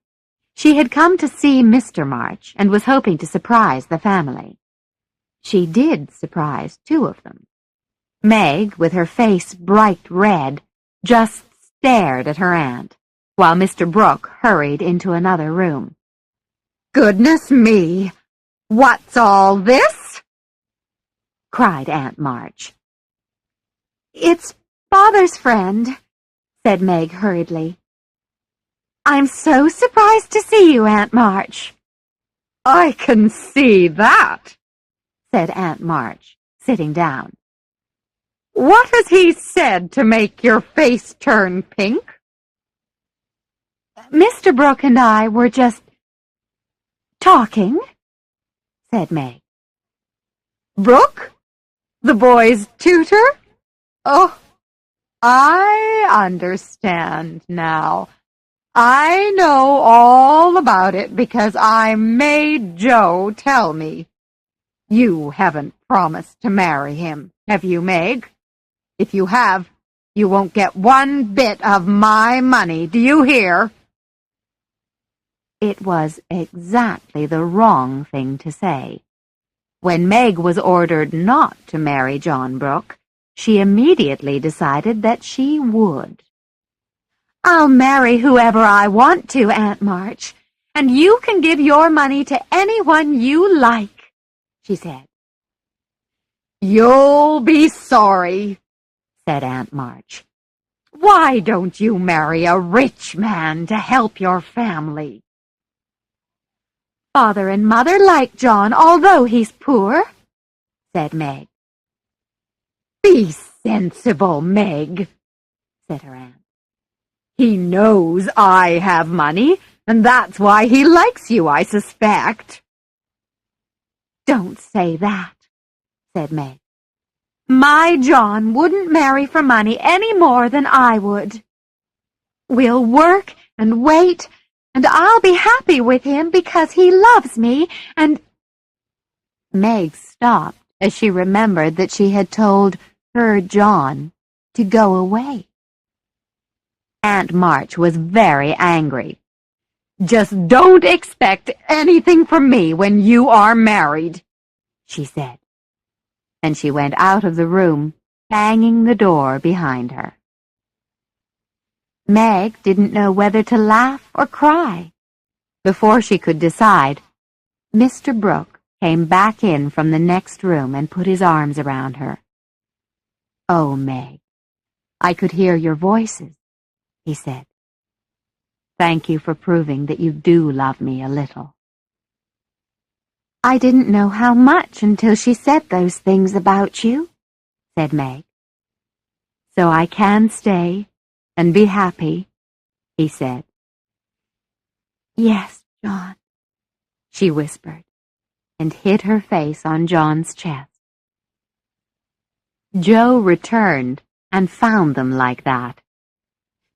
She had come to see Mr. March and was hoping to surprise the family. She did surprise two of them. Meg, with her face bright red, just stared at her aunt, while Mr. Brooke hurried into another room. "Goodness me! What's all this?" cried Aunt March. "It's Father's friend," said Meg hurriedly. "I'm so surprised to see you, Aunt March." "I can see that," said Aunt March, sitting down. "What has he said to make your face turn pink?" "Mr. Brooke and I were just talking," said Meg. "Brooke? The boy's tutor? Oh, I understand now. I know all about it because I made Joe tell me. You haven't promised to marry him, have you, Meg? If you have, you won't get one bit of my money, do you hear?" It was exactly the wrong thing to say. When Meg was ordered not to marry John Brooke, she immediately decided that she would. "I'll marry whoever I want to, Aunt March, and you can give your money to anyone you like," she said. "You'll be sorry," said Aunt March. "Why don't you marry a rich man to help your family?" "Father and Mother like John, although he's poor," said Meg. "Be sensible, Meg," said her aunt. "He knows I have money, and that's why he likes you, I suspect." "Don't say that," said Meg. "My John wouldn't marry for money any more than I would. We'll work and wait, and I'll be happy with him because he loves me, and—" Meg stopped as she remembered that she had told her John to go away. Aunt March was very angry. "Just don't expect anything from me when you are married," she said, and she went out of the room, banging the door behind her. Meg didn't know whether to laugh or cry. Before she could decide, Mr. Brooke came back in from the next room and put his arms around her. "Oh, Meg, I could hear your voices," he said. "Thank you for proving that you do love me a little." "I didn't know how much until she said those things about you," said Meg. "So I can stay and be happy," he said. "Yes, John," she whispered, and hid her face on John's chest. Joe returned and found them like that.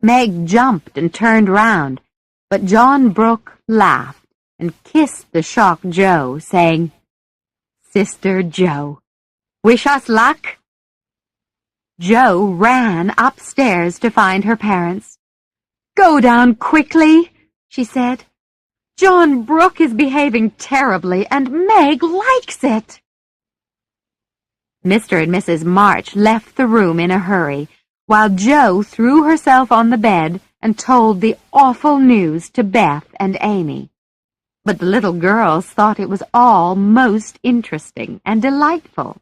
Meg jumped and turned round, but John Brooke laughed and kissed the shocked Joe, saying, "Sister Joe, wish us luck?" Joe ran upstairs to find her parents. "Go down quickly," she said. "John Brooke is behaving terribly, and Meg likes it." Mr. and Mrs. March left the room in a hurry, while Joe threw herself on the bed and told the awful news to Beth and Amy. But the little girls thought it was all most interesting and delightful.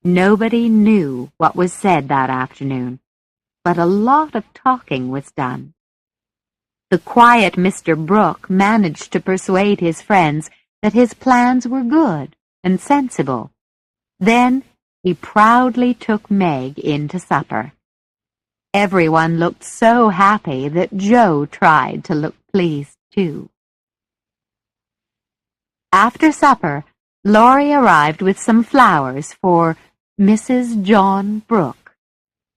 Nobody knew what was said that afternoon, but a lot of talking was done. The quiet Mr. Brooke managed to persuade his friends that his plans were good and sensible. Then he proudly took Meg in to supper. Everyone looked so happy that Joe tried to look pleased too. After supper, Laurie arrived with some flowers for Mrs. John Brooke.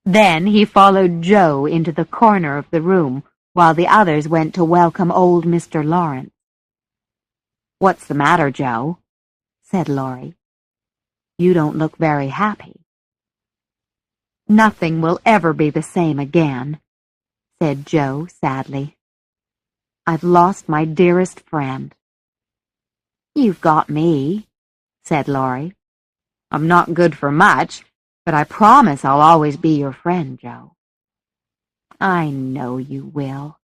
Then he followed Joe into the corner of the room while the others went to welcome old Mr. Lawrence. "What's the matter, Joe?" said Laurie. "You don't look very happy." "Nothing will ever be the same again," said Joe sadly. "I've lost my dearest friend." "You've got me," said Laurie. "I'm not good for much, but I promise I'll always be your friend, Joe." "I know you will,"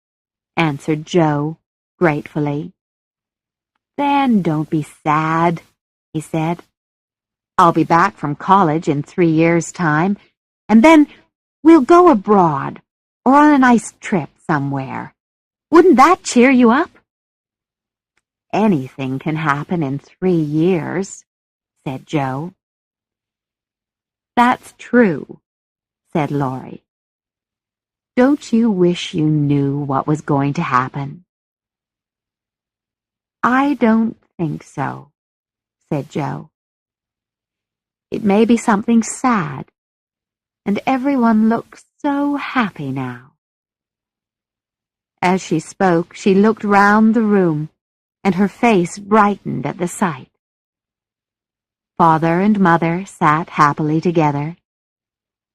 answered Joe gratefully. "Then don't be sad," he said. "I'll be back from college in 3 years' time, and then we'll go abroad or on a nice trip somewhere. Wouldn't that cheer you up?" "Anything can happen in 3 years," said Joe. "That's true," said Laurie. "Don't you wish you knew what was going to happen?" "I don't think so," said Joe. "It may be something sad, and everyone looks so happy now." As she spoke, she looked round the room, and her face brightened at the sight. Father and Mother sat happily together.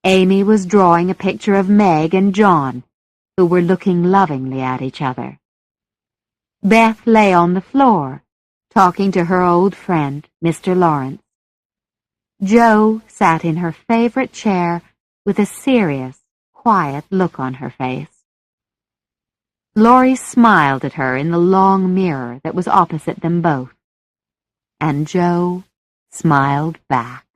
Amy was drawing a picture of Meg and John, who were looking lovingly at each other. Beth lay on the floor, talking to her old friend, Mr. Lawrence. Joe sat in her favorite chair with a serious, quiet look on her face. Laurie smiled at her in the long mirror that was opposite them both, and Joe smiled back.